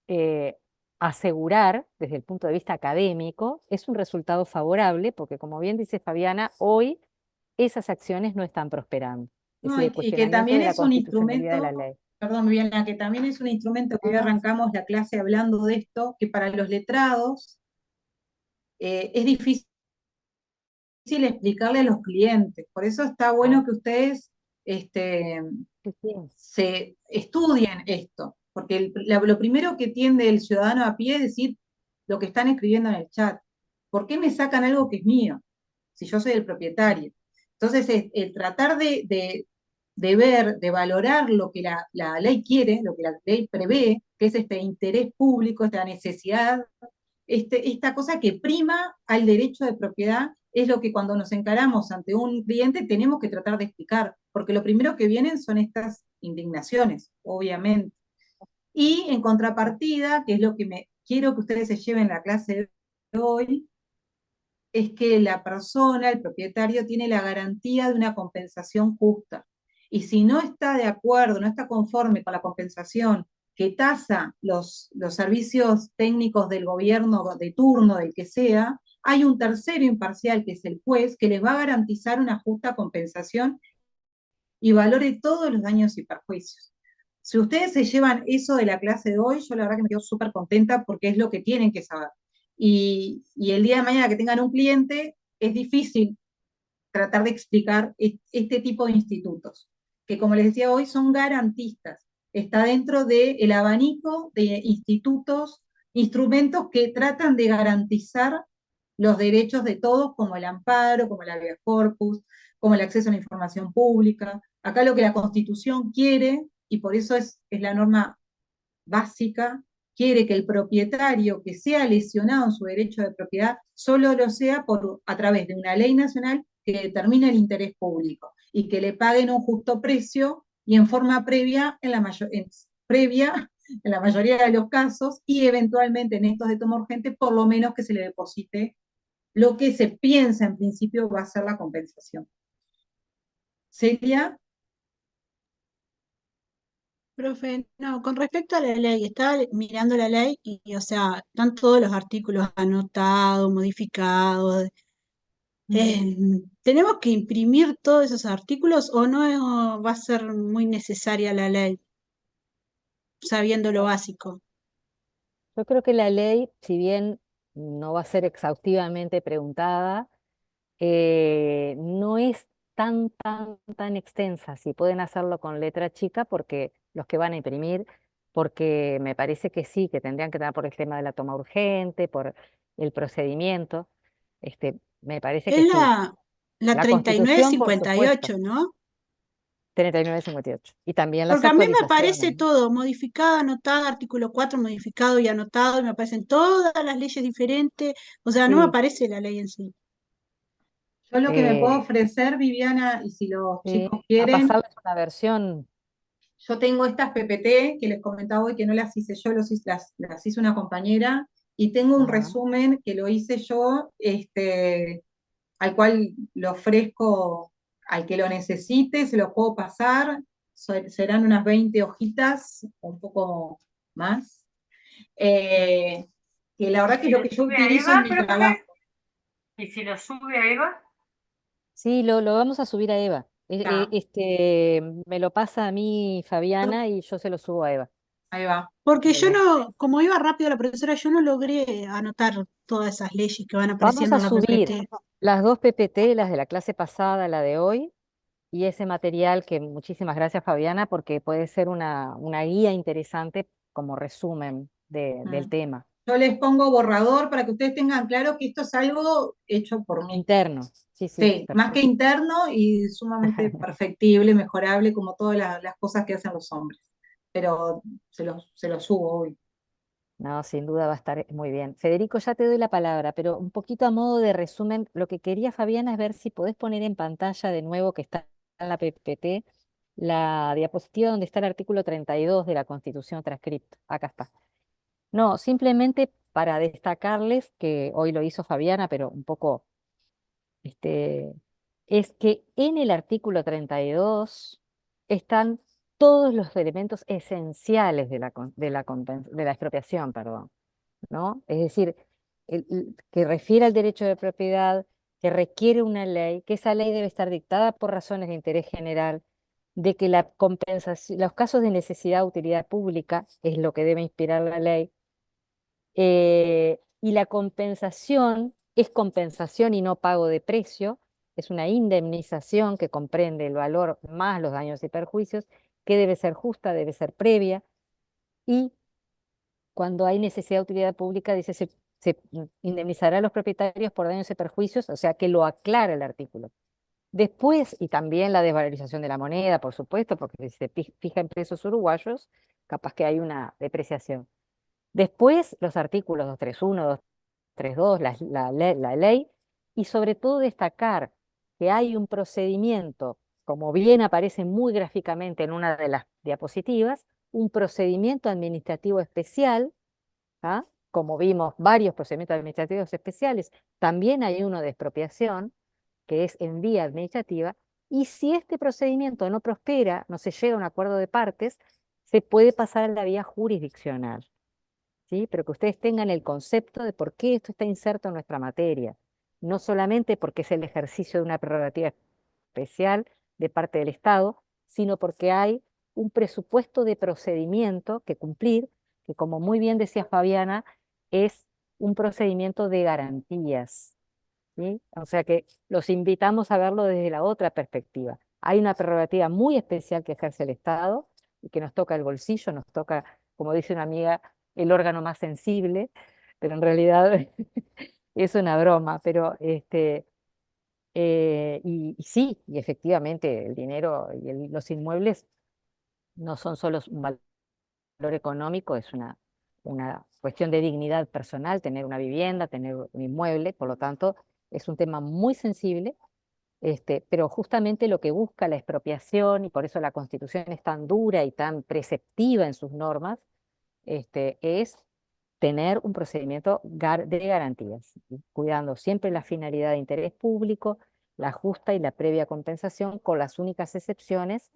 eh, asegurar desde el punto de vista académico es un resultado favorable, porque como bien dice Fabiana, hoy esas acciones no están prosperando. Es No, decir, el y que cuestionamiento también de la es un constitucionalidad de la instrumento, ley. perdón, Viviana, que también es un instrumento que hoy Ajá. arrancamos la clase hablando de esto, que para los letrados es difícil explicarle a los clientes. Por eso está bueno que ustedes Sí, sí. se estudien esto, porque lo primero que tiende el ciudadano a pie es decir lo que están escribiendo en el chat. ¿Por qué me sacan algo que es mío? Si yo soy el propietario. Entonces, el tratar de ver, de valorar lo que la ley quiere, lo que la ley prevé, que es este interés público, esta necesidad, esta cosa que prima al derecho de propiedad, es lo que cuando nos encaramos ante un cliente tenemos que tratar de explicar, porque lo primero que vienen son estas indignaciones, obviamente. Y en contrapartida, que es lo que quiero que ustedes se lleven la clase de hoy, es que la persona, el propietario, tiene la garantía de una compensación justa. Y si no está de acuerdo, no está conforme con la compensación que tasa los servicios técnicos del gobierno de turno, del que sea, hay un tercero imparcial, que es el juez, que les va a garantizar una justa compensación y valore todos los daños y perjuicios. Si ustedes se llevan eso de la clase de hoy, yo la verdad que me quedo súper contenta porque es lo que tienen que saber. Y el día de mañana que tengan un cliente, es difícil tratar de explicar este tipo de institutos, que como les decía hoy, son garantistas. Está dentro del abanico de institutos, instrumentos que tratan de garantizar los derechos de todos, como el amparo, como el habeas corpus, como el acceso a la información pública. Acá lo que la Constitución quiere, y por eso es la norma básica, quiere que el propietario que sea lesionado en su derecho de propiedad solo lo sea a través de una ley nacional que determine el interés público y que le paguen un justo precio y en forma previa en la mayoría de los casos, y eventualmente en estos de toma urgente, por lo menos que se le deposite lo que se piensa en principio va a ser la compensación. Celia. Profe, no, con respecto a la ley, estaba mirando la ley o sea, están todos los artículos anotados, modificados. ¿Tenemos que imprimir todos esos artículos o no va a ser muy necesaria la ley, sabiendo lo básico? Yo creo que la ley, si bien no va a ser exhaustivamente preguntada, no es tan extensa. Si pueden hacerlo con letra chica, porque los que van a imprimir, porque me parece que sí, que tendrían que tener por el tema de la toma urgente, por el procedimiento. Me parece que Es sí. la La Constitución, por 3958, supuesto, ¿no? 3958. Y también las Porque a mí me actualizaciones, aparece ¿no? todo, modificado, anotado, artículo 4 modificado y anotado, y me aparecen todas las leyes diferentes, o sea, no me Sí, aparece la ley en sí. Yo lo que me puedo eh, ofrecer, Viviana, y si los sí, chicos a quieren, pasarles una versión. yo tengo estas PPT que les comentaba hoy que no las hice yo, las hizo una compañera, y tengo un Ajá. resumen que lo hice yo, al cual lo ofrezco al que lo necesite, se lo puedo pasar, serán unas 20 hojitas, un poco más, eh, que la verdad que es lo que yo utilizo en mi trabajo. ¿Y si lo sube a Eva? Sí, lo vamos a subir a Eva. Ya, Me lo pasa a mí Fabiana y yo se lo subo a Eva. ahí va. Porque yo Dale. no, como iba rápido la profesora, yo no logré anotar todas esas leyes que van Vamos apareciendo a en la subir PPT. las dos PPT, las de la clase pasada, la de hoy, y ese material que muchísimas gracias Fabiana, porque puede ser una guía interesante como resumen del Mm. tema Yo les pongo borrador para que ustedes tengan claro que esto es algo hecho por mí. interno. Sí, sí, Sí, más que perfecto. interno y sumamente perfectible, mejorable, como todas las cosas que hacen los hombres. Pero se los subo hoy. No, sin duda va a estar muy bien. Federico, ya te doy la palabra, pero un poquito a modo de resumen, lo que quería Fabiana es ver si podés poner en pantalla de nuevo que está en la PPT la diapositiva donde está el artículo 32 de la Constitución transcripto. Acá está. No, simplemente para destacarles que hoy lo hizo Fabiana, pero un poco, este, es que en el artículo 32 están todos los elementos esenciales de la expropiación, perdón. ¿No? Es decir, que refiere al derecho de propiedad, que requiere una ley, que esa ley debe estar dictada por razones de interés general, de que la compensación, los casos de necesidad o utilidad pública es lo que debe inspirar la ley, y la compensación es compensación y no pago de precio, es una indemnización que comprende el valor más los daños y perjuicios, que debe ser justa, debe ser previa, y cuando hay necesidad de utilidad pública, dice, se indemnizará a los propietarios por daños y perjuicios, o sea que lo aclara el artículo. Después, y también la desvalorización de la moneda, por supuesto, porque si se fija en pesos uruguayos, capaz que hay una depreciación. Después, los artículos 231, 232, la ley, y sobre todo destacar que hay un procedimiento, como bien aparece muy gráficamente en una de las diapositivas, un procedimiento administrativo especial. ¿Ah? Como vimos, varios procedimientos administrativos especiales, también hay uno de expropiación, que es en vía administrativa, y si este procedimiento no prospera, no se llega a un acuerdo de partes, se puede pasar a la vía jurisdiccional, ¿sí? Pero que ustedes tengan el concepto de por qué esto está inserto en nuestra materia, no solamente porque es el ejercicio de una prerrogativa especial de parte del Estado, sino porque hay un presupuesto de procedimiento que cumplir, que como muy bien decía Fabiana, es un procedimiento de garantías, ¿sí? O sea que los invitamos a verlo desde la otra perspectiva. Hay una prerrogativa muy especial que ejerce el Estado y que nos toca el bolsillo, nos toca, como dice una amiga, el órgano más sensible, pero en realidad es una broma, pero y sí, y efectivamente el dinero y los inmuebles no son solo un valor económico, es una cuestión de dignidad personal, tener una vivienda, tener un inmueble, por lo tanto es un tema muy sensible, pero justamente lo que busca la expropiación, y por eso la Constitución es tan dura y tan preceptiva en sus normas, es tener un procedimiento de garantías, ¿sí? Cuidando siempre la finalidad de interés público, la justa y la previa compensación, con las únicas excepciones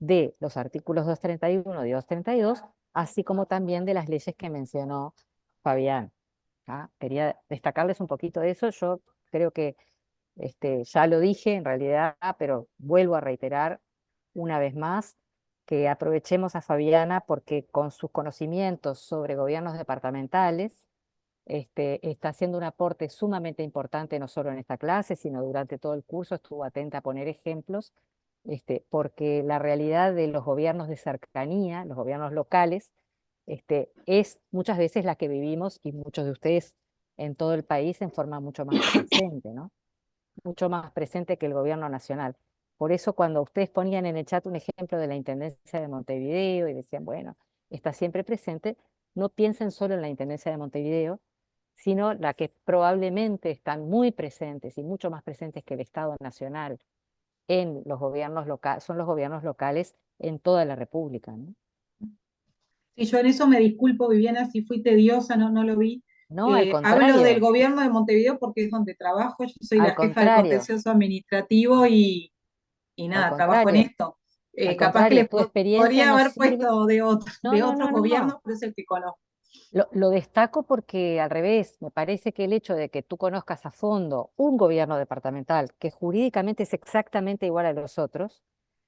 de los artículos 231 y 232, así como también de las leyes que mencionó Fabián. ¿Ah? Quería destacarles un poquito de eso. Yo creo que ya lo dije en realidad, pero vuelvo a reiterar una vez más que aprovechemos a Fabiana porque con sus conocimientos sobre gobiernos departamentales está haciendo un aporte sumamente importante no solo en esta clase, sino durante todo el curso estuvo atenta a poner ejemplos, porque la realidad de los gobiernos de cercanía, los gobiernos locales, es muchas veces la que vivimos y muchos de ustedes en todo el país en forma mucho más presente, ¿no? Mucho más presente que el gobierno nacional. Por eso cuando ustedes ponían en el chat un ejemplo de la Intendencia de Montevideo y decían, bueno, está siempre presente, no piensen solo en la Intendencia de Montevideo, sino la que probablemente están muy presentes y mucho más presentes que el Estado Nacional en los gobiernos locales, son los gobiernos locales en toda la República, ¿no? Sí, yo en eso me disculpo, Viviana, si fui tediosa, no lo vi. No, al Hablo del contrario, gobierno de Montevideo porque es donde trabajo, yo soy al la jefa de contrario, contencioso administrativo y al nada, trabajo en contrario, esto. al Capaz que contrario, le tu experiencia podría nos haber sirve. puesto No, de no, otros no, no. gobiernos, pero es el que conozco. Lo destaco porque al revés, me parece que el hecho de que tú conozcas a fondo un gobierno departamental que jurídicamente es exactamente igual a los otros,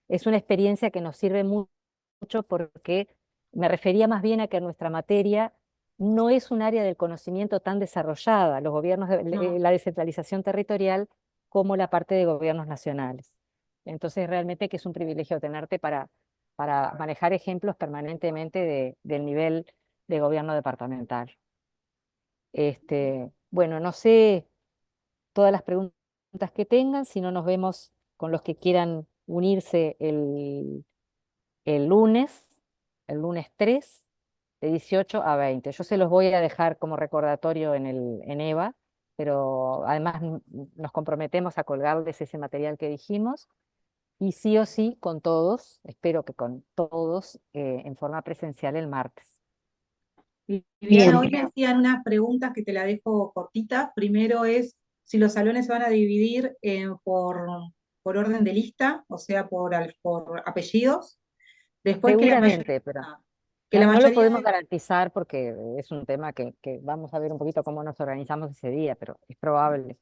es una experiencia que nos sirve mucho porque me refería más bien a que nuestra materia no es un área del conocimiento tan desarrollada, los gobiernos No. la descentralización territorial como la parte de gobiernos nacionales. Entonces realmente que es un privilegio tenerte para manejar ejemplos permanentemente del nivel de gobierno departamental. Bueno, no sé todas las preguntas que tengan, si no nos vemos con los que quieran unirse el lunes, el lunes 3 de 18 a 20. Yo se los voy a dejar como recordatorio en EVA, pero además nos comprometemos a colgarles ese material que dijimos y sí o sí con todos, espero que con todos en forma presencial el martes. Y Bien. Viviana, hoy me hacían unas preguntas que te la dejo cortita. Primero es si los salones se van a dividir por orden de lista, o sea, por apellidos. Después Seguramente, pero que la no lo mayoría podemos de, garantizar porque es un tema que vamos a ver un poquito cómo nos organizamos ese día, pero es probable.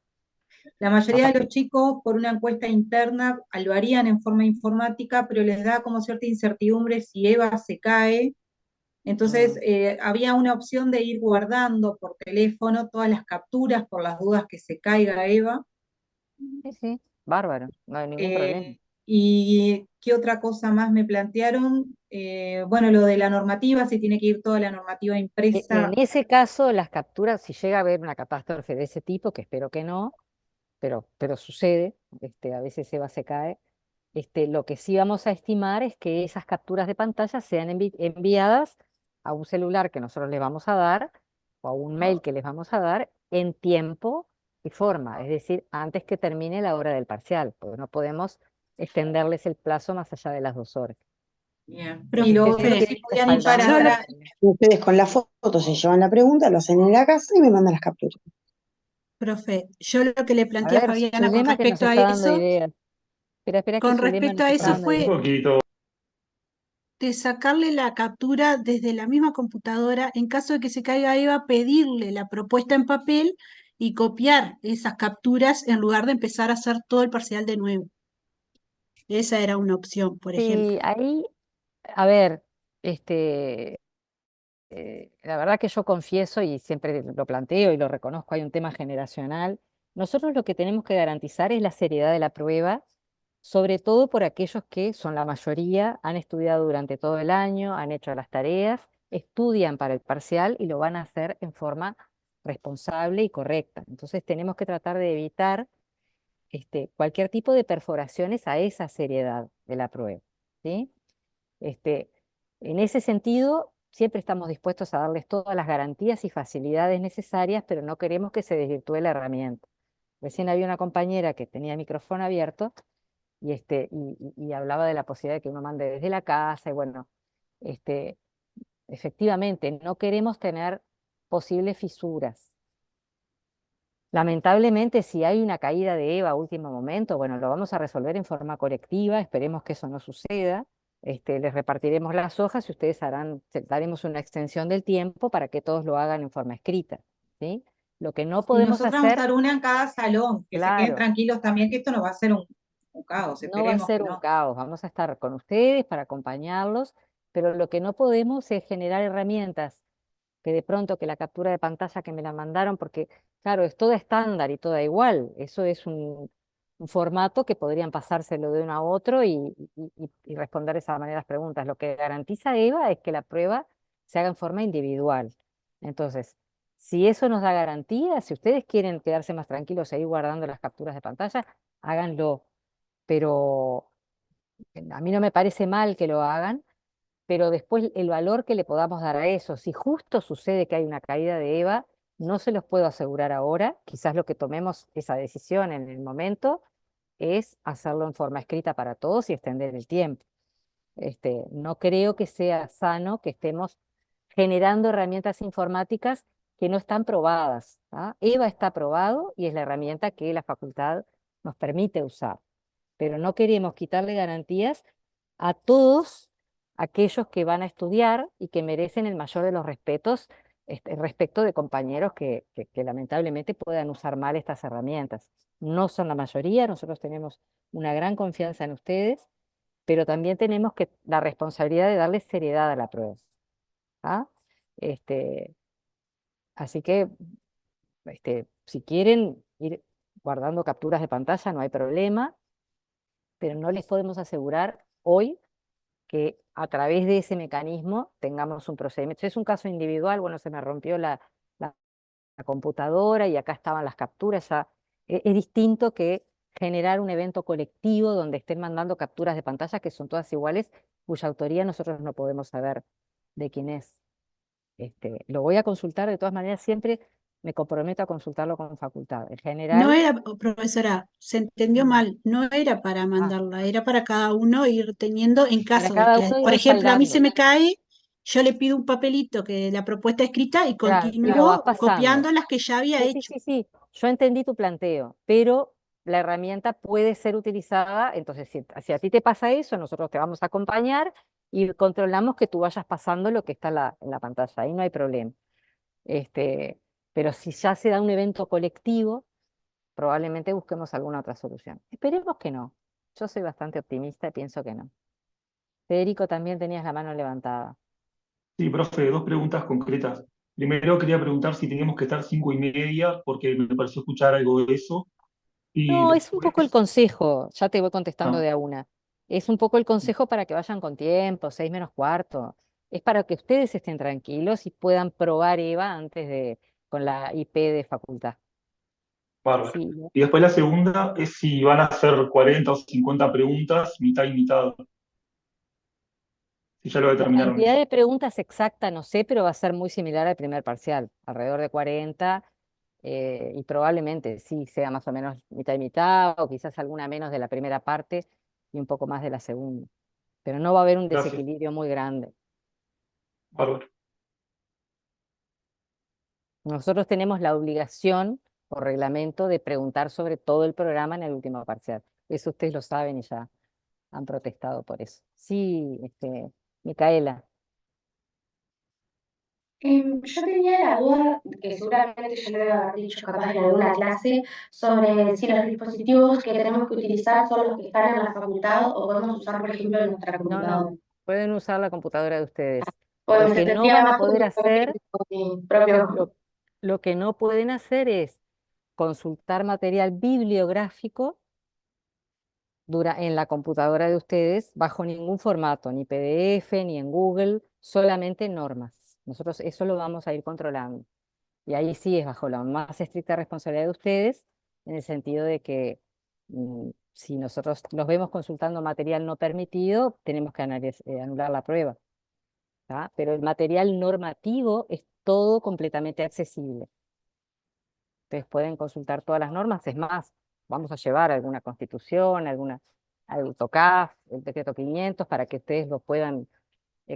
la mayoría Capaz de que los chicos, por una encuesta interna, lo harían en forma informática, pero les da como cierta incertidumbre si EVA se cae. Entonces, había una opción de ir guardando por teléfono todas las capturas por las dudas que se caiga EVA. sí, sí, bárbaro, no hay ningún problema. ¿Y qué otra cosa más me plantearon? Bueno, lo de la normativa, si tiene que ir toda la normativa En impresa. ese caso, las capturas, si llega a haber una catástrofe de ese tipo, que espero que no, pero sucede, a veces Eva se cae, lo que sí vamos a estimar es que esas capturas de pantalla sean enviadas a un celular que nosotros les vamos a dar o a un mail que les vamos a dar en tiempo y forma, es decir, antes que termine la hora del parcial, porque no podemos extenderles el plazo más allá de las 2 horas. Bien. Y Así lo que otro, eso Profe, si tienen que podían ir para respaldarnos. yo lo, atrás. Ustedes con la foto se llevan la pregunta, lo hacen en la casa y me mandan las capturas. profe, yo lo que le A planteé a ver, Fabiana Zulema que nos está dando ideas. Espera que con Zulema respecto nos a está eso dando Un ideas. fue poquito. de sacarle la captura desde la misma computadora, en caso de que se caiga Eva, pedirle la propuesta en papel y copiar esas capturas en lugar de empezar a hacer todo el parcial de nuevo. Esa era una opción, por ejemplo. Sí, ahí, a ver, este, la verdad que yo confieso y siempre lo planteo y lo reconozco, hay un tema generacional. Nosotros lo que tenemos que garantizar es la seriedad de la prueba, sobre todo por aquellos que son la mayoría, han estudiado durante todo el año, han hecho las tareas, estudian para el parcial y lo van a hacer en forma responsable y correcta. Entonces tenemos que tratar de evitar cualquier tipo de perforaciones a esa seriedad de la prueba, ¿sí? Este, en ese sentido, siempre estamos dispuestos a darles todas las garantías y facilidades necesarias, pero no queremos que se desvirtúe la herramienta. Recién había una compañera que tenía micrófono abierto y hablaba de la posibilidad de que uno mande desde la casa, y bueno, este, efectivamente, no queremos tener posibles fisuras. Lamentablemente, si hay una caída de EVA a último momento, bueno, lo vamos a resolver en forma colectiva, esperemos que eso no suceda, Les repartiremos las hojas y ustedes daremos una extensión del tiempo para que todos lo hagan en forma escrita, ¿sí? Lo que no Y podemos nosotros vamos a hacer, dar una en cada salón, que se queden claro, tranquilos también, que esto no va a ser un caos, no va a esperemos que ser un no. caos, vamos a estar con ustedes para acompañarlos, pero lo que no podemos es generar herramientas que de pronto que la captura de pantalla que me la mandaron, porque claro, es toda estándar y toda igual, eso es un formato que podrían pasárselo de uno a otro y responder de esa manera las preguntas. Lo que garantiza Eva es que la prueba se haga en forma individual. Entonces, si eso nos da garantía, si ustedes quieren quedarse más tranquilos e ir guardando las capturas de pantalla, háganlo, pero a mí no me parece mal que lo hagan, pero después el valor que le podamos dar a eso, si justo sucede que hay una caída de Eva, no se los puedo asegurar ahora, quizás lo que tomemos esa decisión en el momento es hacerlo en forma escrita para todos y extender el tiempo. No creo que sea sano que estemos generando herramientas informáticas que no están probadas, ¿ah? Eva está probado y es la herramienta que la facultad nos permite usar, pero no queremos quitarle garantías a todos aquellos que van a estudiar y que merecen el mayor de los respetos respecto de compañeros que lamentablemente puedan usar mal estas herramientas. No son la mayoría, nosotros tenemos una gran confianza en ustedes, pero también tenemos la responsabilidad de darles seriedad a la prueba. ¿Ah? Este, Así que si quieren ir guardando capturas de pantalla, no hay problema, pero no les podemos asegurar hoy que a través de ese mecanismo tengamos un procedimiento. Si es un caso individual, bueno, se me rompió la computadora y acá estaban las capturas, ya es distinto que generar un evento colectivo donde estén mandando capturas de pantalla que son todas iguales, cuya autoría nosotros no podemos saber de quién es. Lo voy a consultar, de todas maneras, siempre me comprometo a consultarlo con facultad. En No general, era, profesora, se entendió mal, no era para ah, mandarla, era para cada uno ir teniendo en para caso de cada que, uno ir por ejemplo, a mí se respaldando. me cae, yo le pido un papelito que la propuesta escrita y Claro, y lo vas continúo pasando. copiando las que ya había Sí, sí, hecho. sí, sí, yo entendí tu planteo, pero la herramienta puede ser utilizada, entonces si a ti te pasa eso, nosotros te vamos a acompañar y controlamos que tú vayas pasando lo que está en la pantalla, ahí no hay problema. Este, pero si ya se da un evento colectivo, probablemente busquemos alguna otra solución. Esperemos que no. Yo soy bastante optimista y pienso que no. Federico, también tenías la mano levantada. Sí, profe, dos preguntas concretas. Primero quería preguntar si teníamos que estar 5:30, porque me pareció escuchar algo de eso. Y No, es un poco el después, consejo, ya te voy contestando ah, de a una. Es un poco el consejo para que vayan con tiempo, 6 menos cuarto. Es para que ustedes estén tranquilos y puedan probar EVA con la IP de facultad. bárbaro. Sí, ¿no? Y después la segunda es si van a hacer 40 o 50 preguntas, mitad y mitad, si ya lo La determinaron cantidad eso. de preguntas exacta no sé, pero va a ser muy similar al primer parcial, alrededor de 40, y probablemente sí sea más o menos mitad y mitad, o quizás alguna menos de la primera parte y un poco más de la segunda. Pero no va a haber un Gracias, desequilibrio muy grande. bárbaro. Nosotros tenemos la obligación por reglamento de preguntar sobre todo el programa en el último parcial. Eso ustedes lo saben y ya han protestado por eso. Sí, Micaela. Yo tenía la duda, que seguramente yo lo voy a haber dicho capaz en alguna clase, sobre si los dispositivos que tenemos que utilizar son los que están en la facultad o podemos usar, por ejemplo, en nuestra No, no, computadora. pueden usar la computadora de ustedes. Pues Lo me que no sentiría van a más poder útil porque hacer, tengo mi propio. lo, lo que no pueden hacer es consultar material bibliográfico en la computadora de ustedes bajo ningún formato, ni PDF, ni en Google, solamente normas. Nosotros eso lo vamos a ir controlando. Y ahí sí es bajo la más estricta responsabilidad de ustedes, en el sentido de que si nosotros los vemos consultando material no permitido, tenemos que anular la prueba. ¿Tá? Pero el material normativo es todo completamente accesible. Ustedes pueden consultar todas las normas, es más, vamos a llevar alguna constitución, algún TOCAF, el decreto 500, para que ustedes lo puedan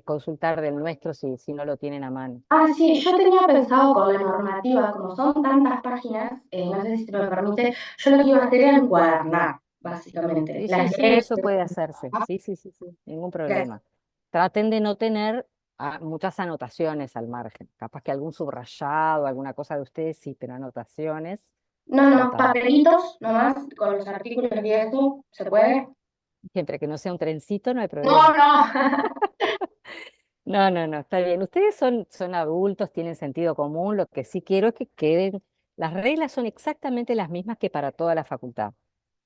consultar del nuestro si no lo tienen a mano. Ah, sí, yo tenía pensado con la normativa, como son tantas páginas, no sé si se me permite, yo lo que iba a hacer era encuadernar, básicamente. Sí, Las sí, sí, leyes, eso puede hacerse. Sí, sí, sí, sí, ningún gracias. problema. Traten de no tener muchas anotaciones al margen. Capaz que algún subrayado, alguna cosa de ustedes, sí, pero anotaciones, No, tratamos. papelitos nomás, con los artículos y eso, ¿se puede? Siempre que no sea un trencito, no hay No, problema. no. No, no, no, está bien. Ustedes son adultos, tienen sentido común. Lo que sí quiero es que queden. Las reglas son exactamente las mismas que para toda la facultad.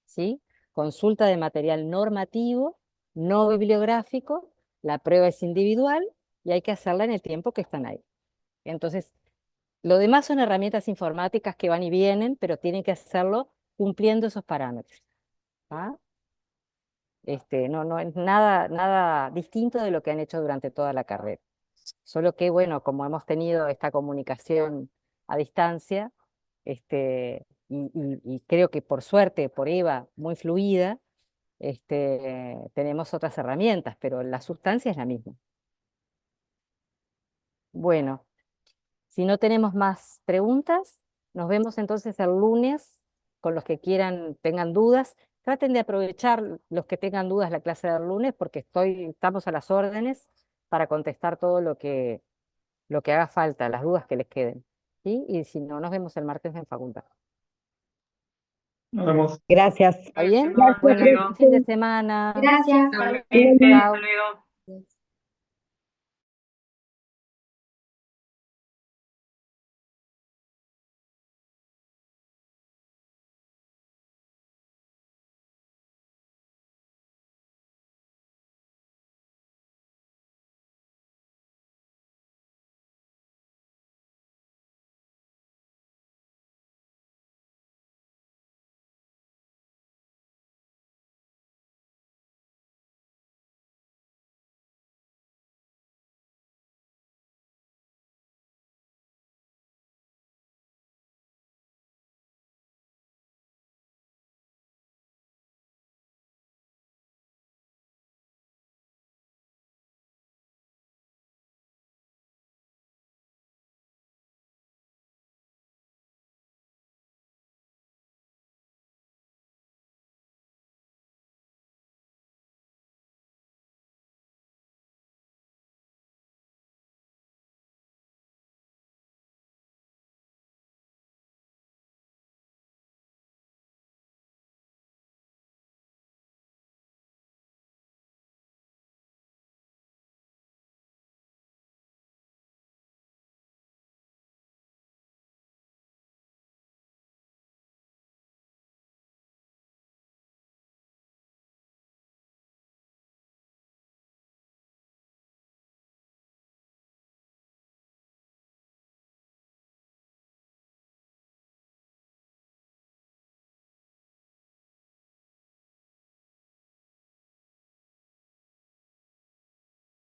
¿Sí? Consulta de material normativo, no bibliográfico, la prueba es individual y hay que hacerla en el tiempo que están ahí. Entonces, lo demás son herramientas informáticas que van y vienen, pero tienen que hacerlo cumpliendo esos parámetros. ¿Ah? No es nada distinto de lo que han hecho durante toda la carrera. Solo que, bueno, como hemos tenido esta comunicación a distancia, y creo que por suerte, por Eva, muy fluida, tenemos otras herramientas, pero la sustancia es la misma. Bueno, si no tenemos más preguntas, nos vemos entonces el lunes con los que quieran, tengan dudas. Traten de aprovechar los que tengan dudas la clase del lunes porque estamos a las órdenes para contestar todo lo que haga falta, las dudas que les queden. ¿Sí? Y si no, nos vemos el martes en facultad. Nos vemos. Gracias. ¿Está bien? Hasta Bueno, luego. fin de semana. Gracias. Igualmente, Chao. hasta luego.